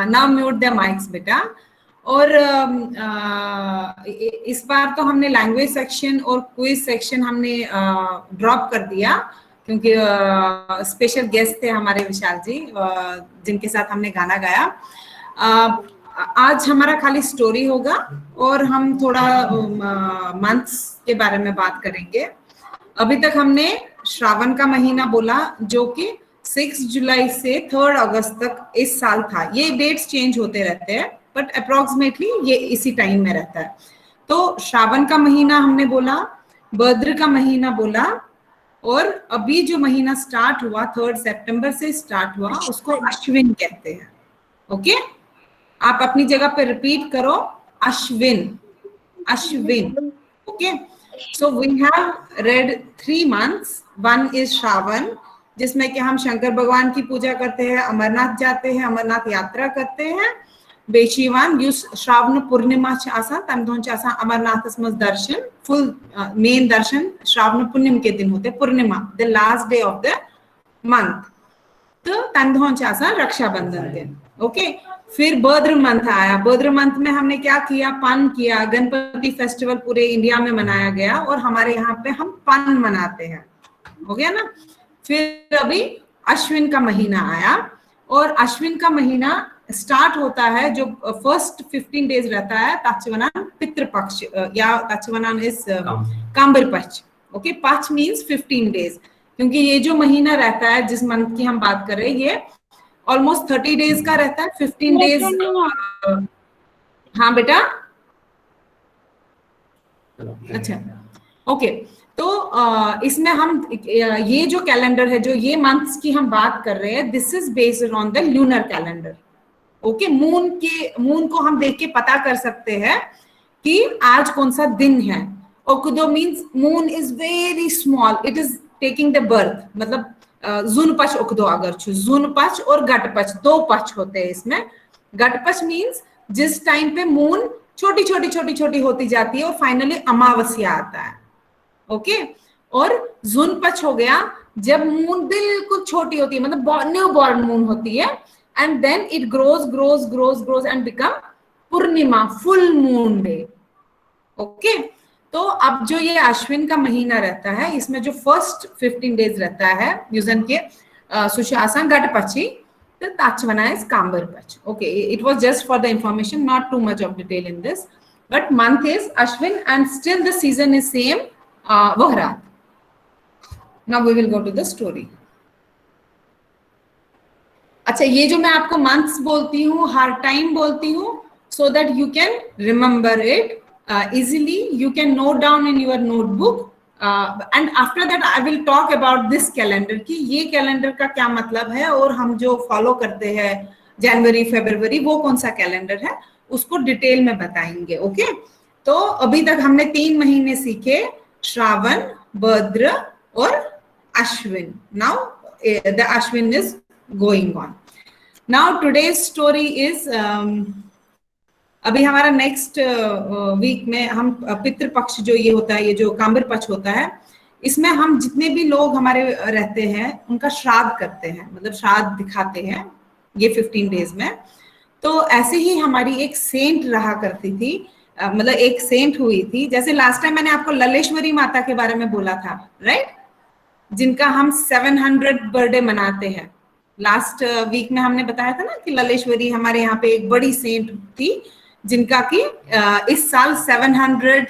नाउ म्यूट द माइक्स बेटा। और इस बार तो हमने लैंग्वेज सेक्शन और क्विज सेक्शन हमने ड्रॉप कर दिया, क्योंकि स्पेशल गेस्ट थे हमारे विशाल जी, जिनके साथ हमने गाना गाया। आज हमारा खाली स्टोरी होगा और हम थोड़ा मंथ्स के बारे में बात करेंगे। अभी तक हमने श्रावण का महीना बोला, जो कि 6 जुलाई से 3 अगस्त तक इस साल था। ये डेट्स चेंज होते रहते हैं, बट अप्रोक्सीमेटली ये इसी टाइम में रहता है। तो श्रावण का महीना हमने बोला, भद्र का महीना बोला, और अभी जो महीना स्टार्ट हुआ 3 सितंबर से स्टार्ट हुआ, उसको अश्विन कहते हैं। ओके, आप अपनी जगह पे रिपीट करो, Ashwin, Ashwin. Okay, so we have read 3 months. 1 is Shravan, जिसमें कि हम शंकर भगवान की पूजा करते हैं, अमरनाथ जाते हैं, अमरनाथ यात्रा करते हैं। बेशीवान युस श्रावण पूर्णिमा आसान, तम दोन आसान अमरनाथ में दर्शन, फुल मेन दर्शन श्रावण पूर्णिमा के दिन होते, Purnima the last day of the month. तो तम दोन आसान रक्षाबंधन दिन। ओके, फिर भद्र मंथ आया। भद्र मंथ में हमने क्या किया, पान किया। गणपति फेस्टिवल पूरे इंडिया में मनाया गया, और हमारे यहाँ पे हम पान मनाते हैं। हो गया ना। फिर अभी अश्विन का महीना आया, और अश्विन का महीना स्टार्ट होता है, जो फर्स्ट 15 डेज रहता है, ताचवनान पितृपक्ष, या ताचवनान इज कांबर पक्ष। ओके, पक्ष मींस 15 डेज, क्योंकि ये जो महीना रहता है, जिस मंथ की हम बात कर रहे हैं, ये ऑलमोस्ट 30 डेज का रहता है। 15 डेज। हाँ बेटा, अच्छा, ओके। तो इसमें हम ये जो कैलेंडर है, जो ये मंथ्स की हम बात कर रहे हैं, this is based on the lunar calendar. Okay, moon को हम देख के पता कर सकते हैं कि आज कौन सा दिन है। ओकुदो means moon is very small, it is taking the birth, मतलब जुनपच ओकुदो अगर छु, जुनपच और गटपच दो पच होते हैं इसमें। गटपच मीन्स जिस टाइम पे मून छोटी छोटी छोटी छोटी होती जाती है और फाइनली अमावस्या आता है। ओके, और जुनपच हो गया जब मून बिल्कुल छोटी होती है, मतलब न्यू बॉर्न मून होती है, and then it grows grows grows grows and become Purnima, full moon day. Okay, तो अब जो ये अश्विन का महीना रहता है, इसमें जो फर्स्ट 15 डेज रहता है युजन के सुशासन गटपची, Tachvana is Kambarpach. Okay, it was just for the information, not too much of detail in this. But month is Ashwin and still the season is same, Vahrat. Now we will go to the story. अच्छा, ये जो मैं आपको months बोलती हूँ, हर time बोलती हूँ, so that you can remember it easily. You can note down in your notebook. And after that I will talk about this calendar कि ये कैलेंडर का क्या मतलब है और हम जो फॉलो करते हैं जनवरी फरवरी वो कौन सा कैलेंडर है उसको डिटेल में बताएंगे। ओके, तो अभी तक हमने 3 महीने सीखे, श्रावण, भद्र और Ashwin. Now the Ashwin is going on. Now today's story is, अभी हमारा नेक्स्ट वीक में हम पितृपक्ष जो ये होता है, ये जो कांबर पक्ष होता है, इसमें हम जितने भी लोग हमारे रहते हैं उनका श्राद्ध करते हैं, मतलब श्राद्ध दिखाते हैं ये 15 डेज में। तो ऐसे ही हमारी एक सेंट रहा करती थी, मतलब एक सेंट हुई थी, जैसे लास्ट टाइम मैंने आपको ललेश्वरी माता के बारे में बोला था, राइट, जिनका हम 700 बर्थडे मनाते हैं। लास्ट वीक में हमने बताया था ना कि ललेश्वरी हमारे यहाँ पे एक बड़ी सेंट थी जिनका कि इस साल 700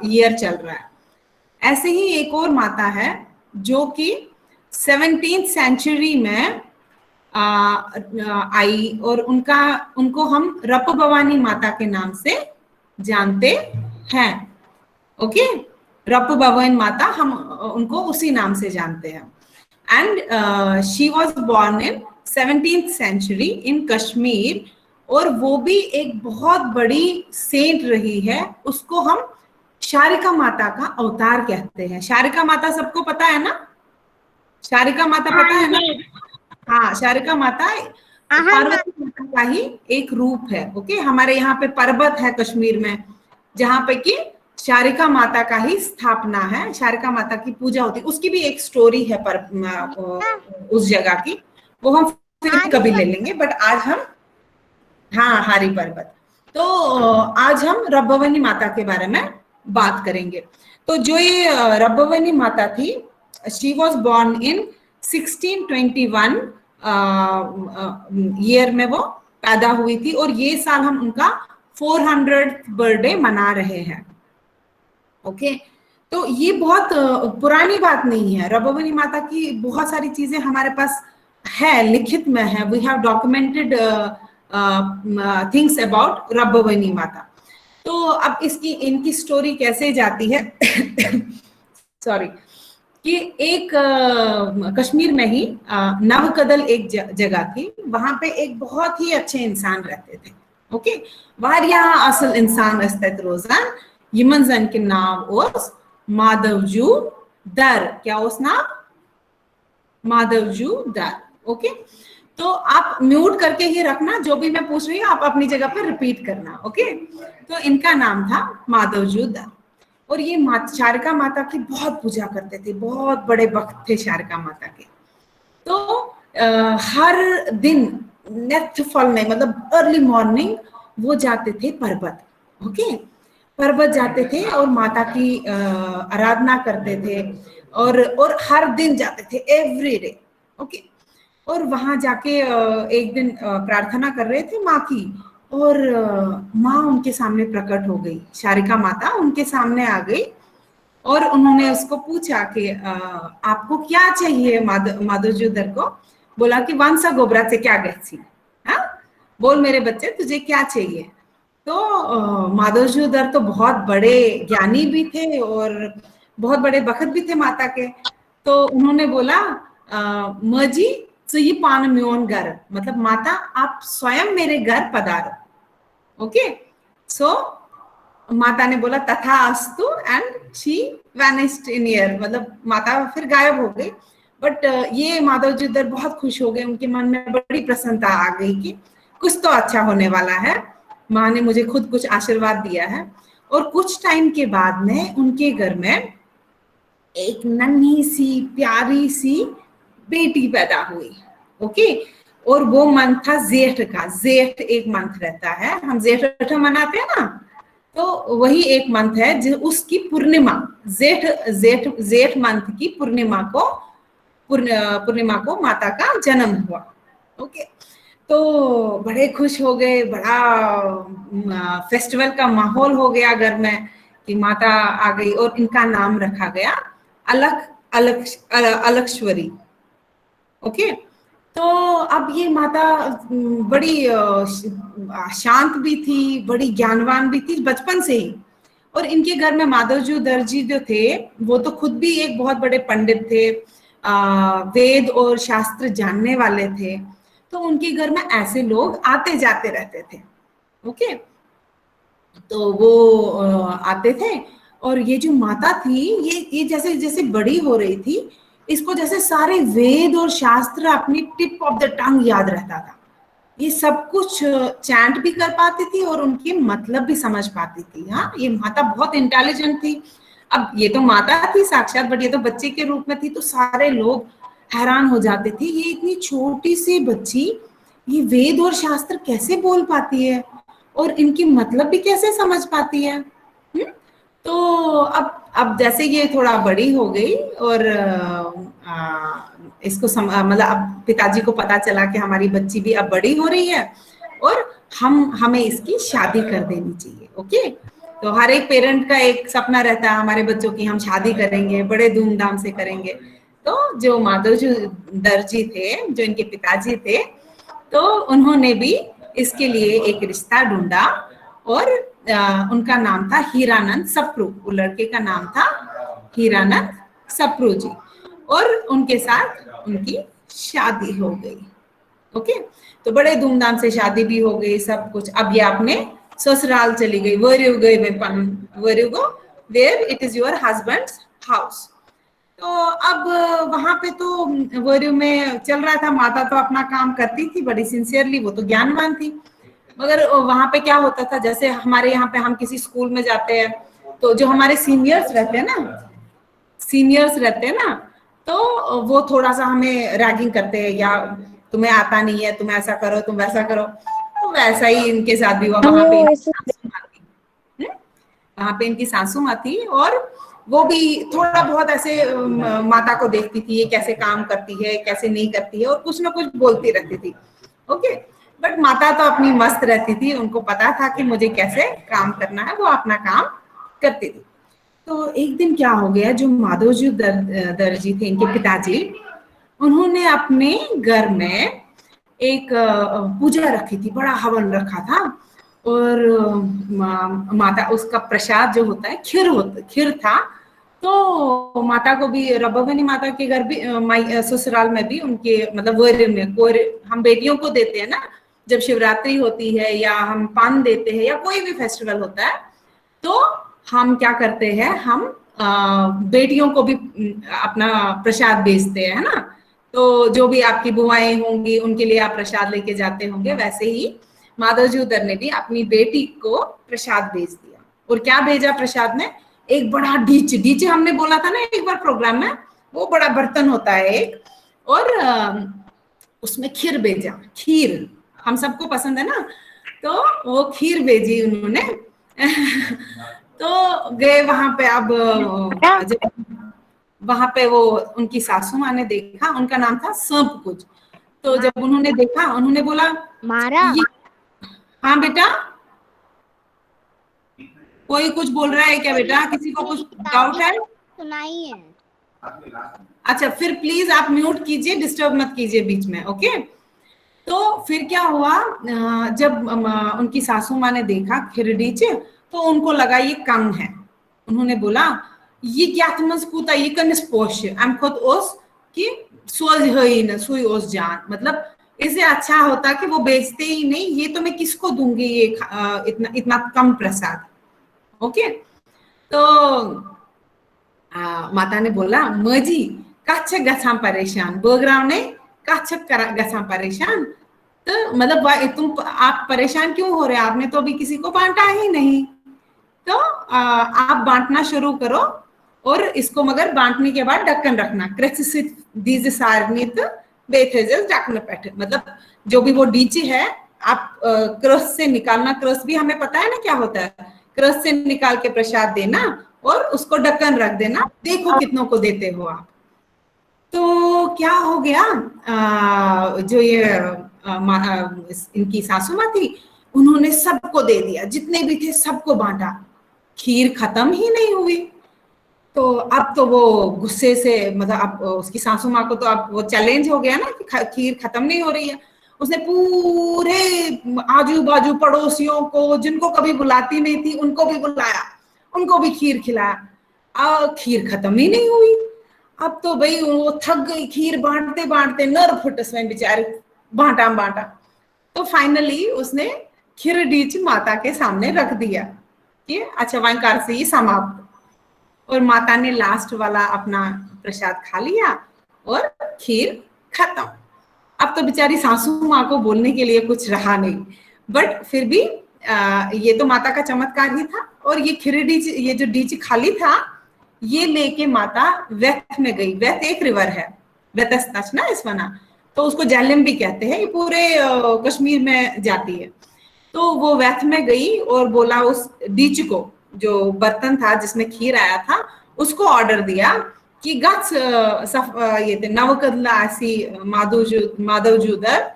ईयर चल रहा है। ऐसे ही एक और माता है जो कि 17th सेंचुरी में आई और उनको हम रप भवानी माता के नाम से जानते हैं। ओके, रप भवानी माता हम उनको उसी नाम से जानते हैं। And she was born in 17th century in Kashmir, और वो भी एक बहुत बड़ी सेंट रही है। उसको हम शारिका माता का अवतार कहते हैं। शारिका माता सबको पता है ना, शारिका माता पता है ना? हाँ, शारिका माता पार्वती माता का ही एक रूप है। ओके, हमारे यहाँ पे पर्वत है कश्मीर में जहाँ पे कि शारिका माता का ही स्थापना है, शारिका माता की पूजा होती है। उसकी भी एक स्टोरी है उस जगह की, वो हम फिर कभी ले लेंगे। बट आज हम, हाँ, हारी पर्वत, तो आज हम रबभवानी माता के बारे में बात करेंगे। तो जो ये रबभवानी माता थी, she was born in 1621 year में वो पैदा हुई थी, और ये साल हम उनका 400th बर्थडे मना रहे हैं। ओके, तो ये बहुत पुरानी बात नहीं है। रबभवानी माता की बहुत सारी चीजें हमारे पास है, लिखित में है। We have documented things about रबभवानी माता। तो अब इनकी स्टोरी कैसे जाती है सॉरी, कि एक कश्मीर में ही नवकदल एक जगह थी, वहां पे एक बहुत ही अच्छे इंसान रहते थे। ओके, वारिया असल इंसान अस्तित रोजान यमन जन के नाम ओस माधवजू दर। क्या उस नाम? माधवजू दर। ओके, तो आप म्यूट करके ही रखना, जो भी मैं पूछ रही हूँ आप अपनी जगह पर रिपीट करना। ओके, तो इनका नाम था माधवजू दर, और ये शारिका माता की बहुत पूजा करते थे, बहुत बड़े भक्त थे शारिका माता के। तो हर दिन नेत्र फल में, मतलब अर्ली मॉर्निंग वो जाते थे पर्वत। ओके, पर्वत जाते थे और माता की आराधना करते थे, और हर दिन जाते थे, एवरी डे। ओके, और वहां जाके एक दिन प्रार्थना कर रहे थे माँ की, और माँ उनके सामने प्रकट हो गई, शारिका माता उनके सामने आ गई, और उन्होंने उसको पूछा कि आपको क्या चाहिए? माधवजूदर को बोला कि वांसा गोबरा से क्या गहसी, हाँ, बोल मेरे बच्चे तुझे क्या चाहिए? तो माधवजूदर तो बहुत बड़े ज्ञानी भी थे और बहुत बड़े बखत भी थे माता के। तो उन्होंने बोला माँ जी तो ये पान म्योन घर, मतलब माता आप स्वयं मेरे घर पधारो। ओके, सो माता ने बोला तथा अस्तु and she vanished in air, मतलब माता फिर गायब हो गई। बट ये माधव जी उधर बहुत खुश हो गए, उनके मन में बड़ी प्रसन्नता आ गई कि कुछ तो अच्छा होने वाला है, माँ ने मुझे खुद कुछ आशीर्वाद दिया है। और कुछ टाइम के बाद में उनके घर में एक नन्ही सी प्यारी सी बेटी पैदा हुई। ओके, और वो मंथ था जेठ का। जेठ एक मंथ रहता है, हम जेठ मनाते हैं ना, तो वही एक मंथ है जो उसकी पूर्णिमा, जेठ जेठ जेठ मंथ की पूर्णिमा को माता का जन्म हुआ। ओके, तो बड़े खुश हो गए, बड़ा फेस्टिवल का माहौल हो गया घर में कि माता आ गई, और इनका नाम रखा गया अलक्षवरी। ओके, तो अब ये माता बड़ी शांत भी थी, बड़ी ज्ञानवान भी थी बचपन से ही। और इनके घर में माधवजी दर्जी जो थे वो तो खुद भी एक बहुत बड़े पंडित थे, वेद और शास्त्र जानने वाले थे। तो उनके घर में ऐसे लोग आते जाते रहते थे। ओके, तो वो आते थे। और ये जो माता थी ये जैसे जैसे बड़ी हो रही थी, इसको जैसे सारे वेद और शास्त्र अपनी टिप ऑफ द टंग याद रहता था। ये सब कुछ चैंट भी कर पाती थी और उनकी मतलब भी समझ पाती थी। हाँ, ये माता बहुत इंटेलिजेंट थी। अब ये तो माता थी साक्षात, बट ये तो बच्चे के रूप में थी, तो सारे लोग हैरान हो जाते थे, ये इतनी छोटी सी बच्ची ये वेद और शास्त्र कैसे बोल पाती है और इनकी मतलब भी कैसे समझ पाती है। तो अब जैसे ये थोड़ा बड़ी हो गई और इसको मतलब अब पिताजी को पता चला कि हमारी बच्ची भी अब बड़ी हो रही है और हमें इसकी शादी कर देनी चाहिए। ओके, तो हर एक पेरेंट का एक सपना रहता है हमारे बच्चों की हम शादी करेंगे, बड़े धूमधाम से करेंगे। तो जो माधव जी दर्जी थे, जो इनके पिताजी थे, तो उन्होंने भी इसके लिए एक रिश्ता ढूंढा और उनका नाम था हीरानंद सप्रू। वो लड़के का नाम था हीरानंद सप्रू जी, और उनके साथ उनकी शादी हो गई। ओके, तो बड़े धूमधाम से शादी भी हो गई, सब कुछ। अब ये अपने ससुराल चली गई। Where you go where it is your husband's house. तो अब वहां पे तो वेयर में चल रहा था, माता तो अपना काम करती थी बड़ी सिंसियरली, वो तो ज्ञानवान थी। मगर वहां पे क्या होता था, जैसे हमारे यहाँ पे हम किसी स्कूल में जाते हैं तो जो हमारे सीनियर्स रहते हैं ना, तो वो थोड़ा सा हमें रैगिंग करते हैं, या तुम्हें आता नहीं है, तुम ऐसा करो, तुम वैसा करो। तो वैसा ही इनके साथ भी हुआ। वहां पे इनकी सासू माँ थी और वो भी थोड़ा बहुत ऐसे माता को देखती थी, ये कैसे काम करती है, कैसे नहीं करती है, और कुछ ना कुछ बोलती रहती थी। ओके, बट माता तो अपनी मस्त रहती थी, उनको पता था कि मुझे कैसे काम करना है, वो अपना काम करती थी। तो एक दिन क्या हो गया, जो माधवजी दर्जी थे इनके पिताजी, उन्होंने अपने घर में एक पूजा रखी थी, बड़ा हवन रखा था। और माता उसका प्रसाद जो होता है खीर था। तो माता को भी, रब्बभनी माता के घर भी, ससुराल में भी उनके मतलब वर में हम बेटियों को देते हैं ना, जब शिवरात्रि होती है या हम पान देते हैं या कोई भी फेस्टिवल होता है, तो हम क्या करते हैं, हम बेटियों को भी अपना प्रसाद भेजते हैं, है ना। तो जो भी आपकी बुआएं होंगी उनके लिए आप प्रसाद लेके जाते होंगे, वैसे ही माधवजी उधर ने भी अपनी बेटी को प्रसाद भेज दिया। और क्या भेजा प्रसाद में, एक बड़ा डीचे हमने बोला था ना एक बार प्रोग्राम में, वो बड़ा बर्तन होता है एक, और उसमें खीर भेजा। खीर हम सबको पसंद है ना, तो वो खीर भेजी उन्होंने। तो गए वहां पे। अब वहां पे वो उनकी सासू माँ ने देखा, उनका नाम था सांप कुछ। तो जब उन्होंने देखा, उन्होंने बोला मारा। हाँ बेटा, कोई कुछ बोल रहा है क्या बेटा, किसी को कुछ डाउट है? सुनाई है। अच्छा, फिर प्लीज आप म्यूट कीजिए, डिस्टर्ब मत कीजिए बीच में। ओके, तो फिर क्या हुआ, जब उनकी सासू माँ ने देखा खिरडीचे, तो उनको लगा ये कम है। उन्होंने बोला ये क्या तुमस कूता ये कमिस पोश अम खुद ओस कि सोज है न सुई ओस जान, मतलब इससे अच्छा होता कि वो बेचते ही नहीं, ये तो मैं किसको दूंगी ये इतना इतना कम प्रसाद। ओके, तो माता ने बोला मजी कच्छ गछाम परेशान बगराव ने कच्छ गछाम परेशान, तो मतलब तुम आप परेशान क्यों हो रहे, आपने तो अभी किसी को बांटा ही नहीं, तो आप बांटना शुरू करो और इसको मगर बांटने के बाद ढक्कन रखना, ढक्कन बैठे, मतलब जो भी वो डीची है आप क्रस से निकालना, क्रस भी हमें पता है ना क्या होता है, क्रस से निकाल के प्रसाद देना और उसको ढक्कन रख देना, देखो कितनों को देते हो आप। तो क्या हो गया, जो ये इनकी सासू माँ थी उन्होंने सबको दे दिया, जितने भी थे सबको बांटा, खीर खत्म ही नहीं हुई। तो अब तो वो गुस्से से, मतलब अब उसकी सासू माँ को तो अब वो चैलेंज हो गया ना कि खीर खत्म नहीं हो रही है, उसने पूरे आजू बाजू पड़ोसियों को जिनको कभी बुलाती नहीं थी उनको भी बुलाया, उनको भी खीर खिलाया, खीर खत्म ही नहीं हुई। अब तो भाई वो थक गई, खीर बांटते बांटते नर फुट में बेचारे बांटा, तो फाइनली उसने खीर डीच माता के सामने रख दिया कि अच्छा वहीं से ही समाप्त, और माता ने लास्ट वाला अपना प्रसाद खा लिया और खीर खत्म। अब तो बेचारी सासू माँ को बोलने के लिए कुछ रहा नहीं, बट फिर भी ये तो माता का चमत्कार ही था, और ये खीर डीच, ये जो डीच खाली था ये लेके माता वेथ में गई, वेथ एक रिवर है, वेतस्तच ना इस वना, तो उसको झेलम भी कहते हैं, ये पूरे कश्मीर में जाती है। तो वो वेथ में गई और बोला उस डीच को, जो बर्तन था जिसमें खीर आया था उसको ऑर्डर दिया कि गच ये थे नवकदला ऐसी माधवजूदर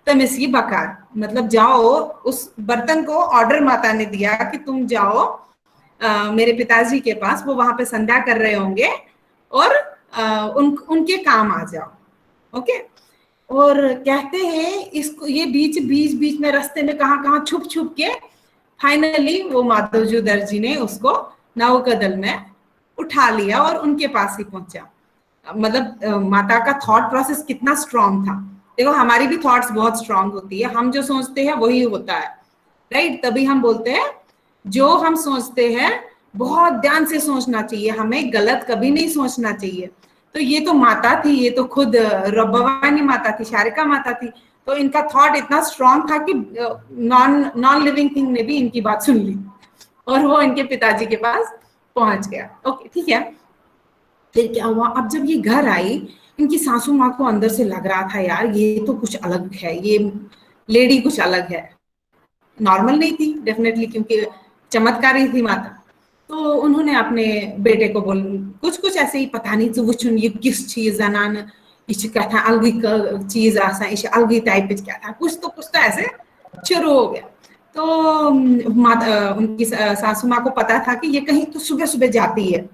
तमिसी बकार, मतलब जाओ, उस बर्तन को ऑर्डर माता ने दिया कि तुम जाओ मेरे पिताजी के पास, वो वहां पे संध्या कर रहे होंगे, और उनके काम आ जाओ। ओके, और कहते हैं इसको ये बीच में रास्ते में कहाँ छुप के फाइनली वो माधवजूदर जी ने उसको नवकदल में उठा लिया और उनके पास ही पहुंचा। मतलब माता का थॉट प्रोसेस कितना स्ट्रांग था। देखो हमारी भी थॉट्स बहुत स्ट्रांग होती है, हम जो सोचते हैं वही होता है, राइट? तभी हम बोलते हैं जो हम सोचते हैं बहुत ध्यान से सोचना चाहिए, हमें गलत कभी नहीं सोचना चाहिए। तो ये तो माता थी, ये तो खुद रब्बवानी माता थी, शारिका माता थी, तो इनका थॉट इतना स्ट्रांग था कि नॉन लिविंग थिंग ने भी इनकी बात सुन ली और वो इनके पिताजी के पास पहुंच गया। ओके, ठीक है। फिर क्या हुआ, अब जब ये घर आई, इनकी सासू माँ को अंदर से लग रहा था यार ये तो कुछ अलग है, ये लेडी कुछ अलग है, नॉर्मल नहीं थी डेफिनेटली, क्योंकि चमत्कारी थी माता। तो उन्होंने अपने बेटे को बोल कुछ ऐसे ही, पता नहीं तो वो ये किस चीज जनान क्या था, अलगी चीज आसा, अलगी टाइप क्या था, कुछ तो ऐसे शुरू हो गया। तो उनकी सासू माँ को पता था कि ये कहीं तो सुबह सुबह जाती है,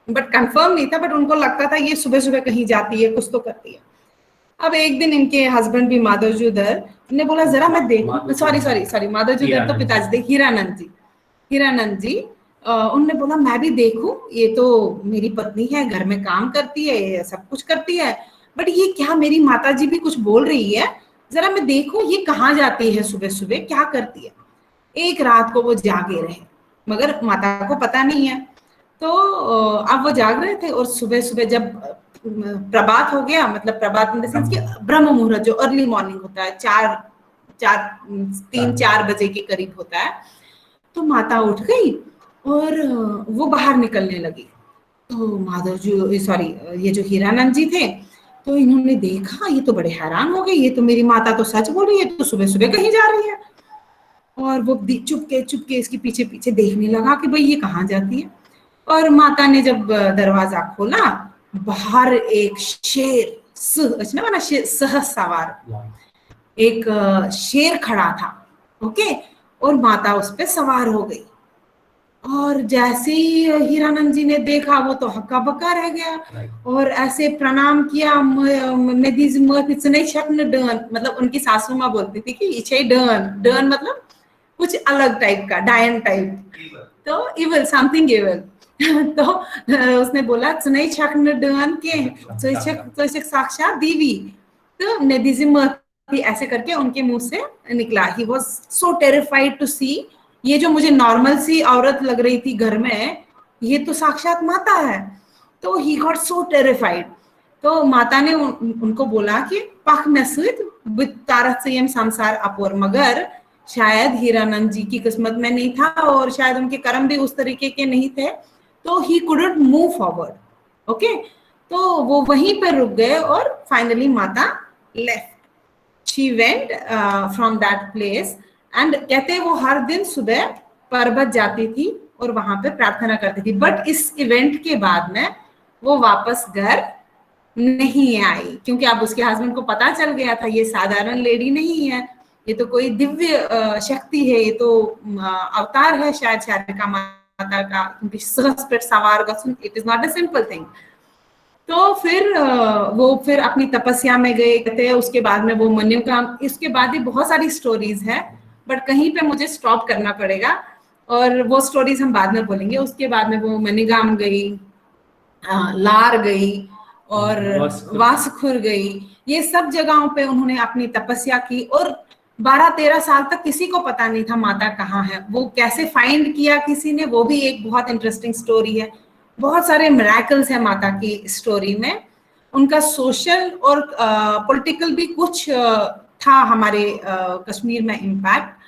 बट कंफर्म नहीं था, बट उनको लगता था ये सुबह सुबह कहीं जाती है, कुछ तो करती है। अब एक दिन इनके हस्बैंड भी माधवजूदर ने बोला जरा मैं देखूं, सॉरी माधवजूदर तो पिताजी थे, हीरानंद जी उन्होंने बोला मैं भी देखूं, ये तो मेरी पत्नी है, घर में काम करती है, सब कुछ करती है, बट ये क्या मेरी माता जी भी कुछ बोल रही है, जरा मैं देखूं ये कहाँ जाती है सुबह सुबह, क्या करती है। एक रात को वो जागे रहे, मगर माता को पता नहीं है। तो अब वो जाग रहे थे और सुबह सुबह जब प्रभात हो गया, मतलब प्रभात इन द सेंस कि ब्रह्म मुहूर्त जो अर्ली मॉर्निंग होता है, 3-4 बजे के करीब होता है, तो माता उठ गई और वो बाहर निकलने लगी। तो माधव जी ये जो हीरानंद जी थे, तो इन्होंने देखा, ये तो बड़े हैरान हो गए, ये तो मेरी माता तो सच बोल रही है, तो सुबह सुबह कहीं जा रही है। और वो चुपके इसके पीछे पीछे देखने लगा कि भाई ये कहाँ जाती है। और माता ने जब दरवाजा खोला, बाहर एक शेर सह सवार एक शेर खड़ा था। ओके, और माता उस पे सवार हो गई, और जैसे ही हीरानंद जी ने देखा वो तो हक्का बक्का रह गया और ऐसे प्रणाम किया। मतलब उनकी सासू माँ बोलती थी कि इच्छे डन मतलब कुछ अलग टाइप का, डायन टाइप, तो इवल, समथिंग इवल। तो उसने बोला सुनई छक न डन के तो साक्षात देवी, तो नेदिजिमती ऐसे करके उनके मुंह से निकला। He was so terrified to see, ये जो मुझे नॉर्मल सी औरत लग रही थी घर में, ये तो साक्षात माता है। तो ही गॉट सो टेरिफाइड। तो माता ने उनको बोला कि पख नसुत तारतयम संसार अपोर, मगर शायद हीरानंद जी की किस्मत में नहीं था और शायद उनके कर्म भी उस तरीके के नहीं थे, तो he couldn't move forward. Okay, तो वो वहीं पर रुक गए और फाइनली माता left. She went from that place and कहते वो हर दिन सुबह पर्वत जाती थी और वहां पे प्रार्थना करती थी। बट इस इवेंट के बाद में वो वापस घर नहीं आई, क्योंकि अब उसके हस्बैंड को पता चल गया था ये साधारण लेडी नहीं है, ये तो कोई दिव्य शक्ति है, ये तो अवतार है शायद शारिका माता का, क्योंकि सहस्त्र सवार गसुन, it is not a simple thing. तो फिर वो फिर अपनी तपस्या में गए कहते हैं। उसके बाद में वो मनु का, इसके बाद भी बहुत सारी स्टोरीज है, बट कहीं पे मुझे स्टॉप करना पड़ेगा और वो स्टोरीज हम बाद में बोलेंगे। उसके बाद में वो मणिगाम गई, लार गई और वासखुर गई, ये सब जगहों पे उन्होंने अपनी तपस्या की और 12-13 साल तक किसी को पता नहीं था माता कहाँ है। वो कैसे फाइंड किया किसी ने, वो भी एक बहुत इंटरेस्टिंग स्टोरी है। बहुत सारे मिरेकल्स हैं माता की स्टोरी में। उनका सोशल और पॉलिटिकल भी कुछ था हमारे कश्मीर में इम्पैक्ट।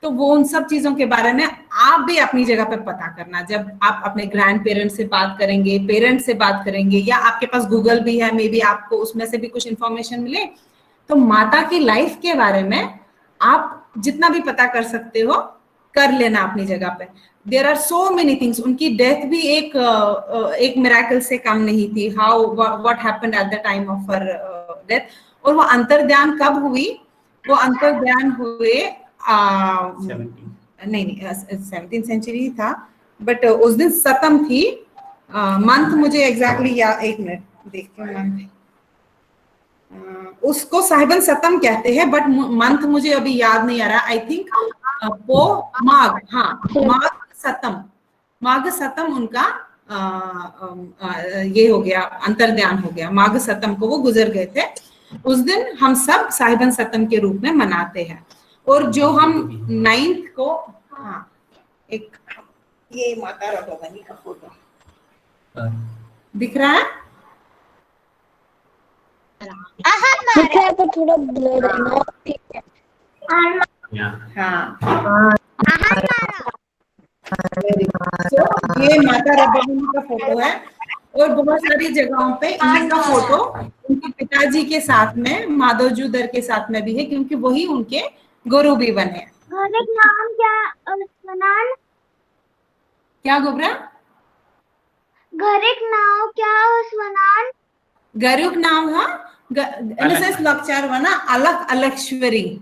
तो वो उन सब चीजों के बारे में आप भी अपनी जगह पे पता करना। जब आप अपने ग्रैंड पेरेंट्स से बात करेंगे, पेरेंट्स से बात करेंगे, या आपके पास गूगल भी है, मे बी आपको उसमें से भी कुछ इंफॉर्मेशन मिले, तो माता की लाइफ के बारे में आप जितना भी पता कर सकते हो कर लेना अपनी जगह पे। There are so many things. उनकी डेथ भी एक मिरेकल से कम नहीं थी। How what happened at the time of her death. और वो अंतर्ध्यान कब हुई? वो अंतर्ध्यान हुए नहीं 17th सेंचुरी था, बट उस दिन सतम थी। मंथ मुझे एग्जैक्टली या एक मिनट देखती हूँ मंथ, उसको साहिबन सतम कहते हैं, बट मंथ मुझे अभी याद नहीं आ रहा। आई थिंक पो माघ, हाँ माघ सतम उनका ये हो गया, अंतर्ध्यान हो गया। माघ सतम को वो गुजर गए थे। उस दिन हम सब साहिबन सतम के रूप में मनाते हैं। और जो हम 9th को, हाँ एक ये माता रघुवनी का फोटो दिख रहा है, दिख रहा है पर थोड़ा ब्लर है ना, ठीक है। हाँ तो ये माता रघुवनी का फोटो है। और बहुत सारी जगहों पे इनका फोटो उनके पिताजी के साथ में, माधवजूदर के साथ में भी है, क्योंकि वही उनके गुरु भी बने। नाम क्या गोबरा? घरेक नाव क्या उसवनान? गरुक नाम हा एनएसएस लक्चार वना अलग अलक्षवरी।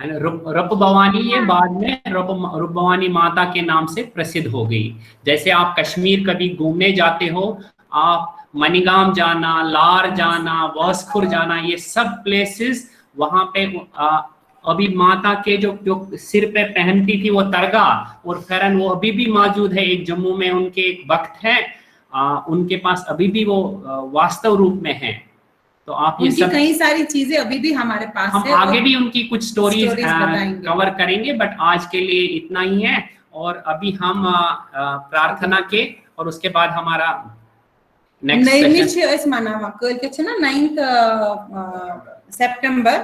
रूप भवानी ये बाद में रूप भवानी माता के नाम से प्रसिद्ध हो गई। जैसे आप कश्मीर कभी घूमने जाते हो, आप मणिगाम जाना, लार जाना, वासखुर जाना, ये सब प्लेसेस वहां पे अभी माता के जो सिर पे पहनती थी वो तरगा और फैरन, वो अभी भी मौजूद है। एक जम्मू में उनके एक भक्त हैं, उनके पास अभी भी वो वास्तव रूप में है। तो आप ये सब कई सारी चीजें अभी भी हमारे पास हम है, आगे भी उनकी कुछ स्टोरीज कवर करेंगे, बट आज के लिए इतना ही है। और अभी हम प्रार्थना के और उसके बाद हमारा नेक्स्ट सेशन मनावा कल के ना 9th सितंबर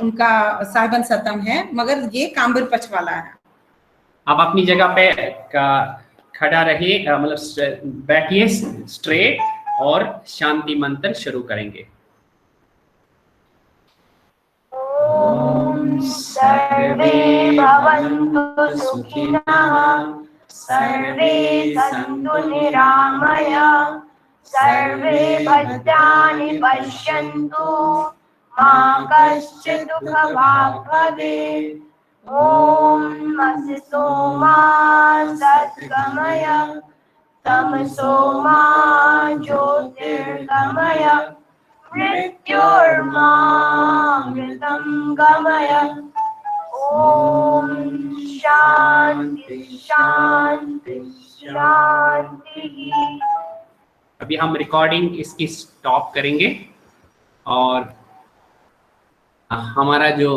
उनका साहिबन सतम है, मगर ये कांबर पच वाला है। आप अपनी जगह पे खड़ा रहिए, मतलब बैठिए स्ट्रेट और शांति मंत्र शुरू करेंगे। ओम सर्वे भवन्तु सुखिनः, सर्वे सन्तु निरामयाः, सर्वे भद्राणि पश्यन्तु, मा कश्चित् दुःखभाग् भवेत्। ओम असतो मा सद्गमय, तमसो मा ज्योतिर्गमय, मृत्योर्मा मृतं गमय। ओम शांति शांति शांति। अभी हम रिकॉर्डिंग इसकी स्टॉप करेंगे और हमारा जो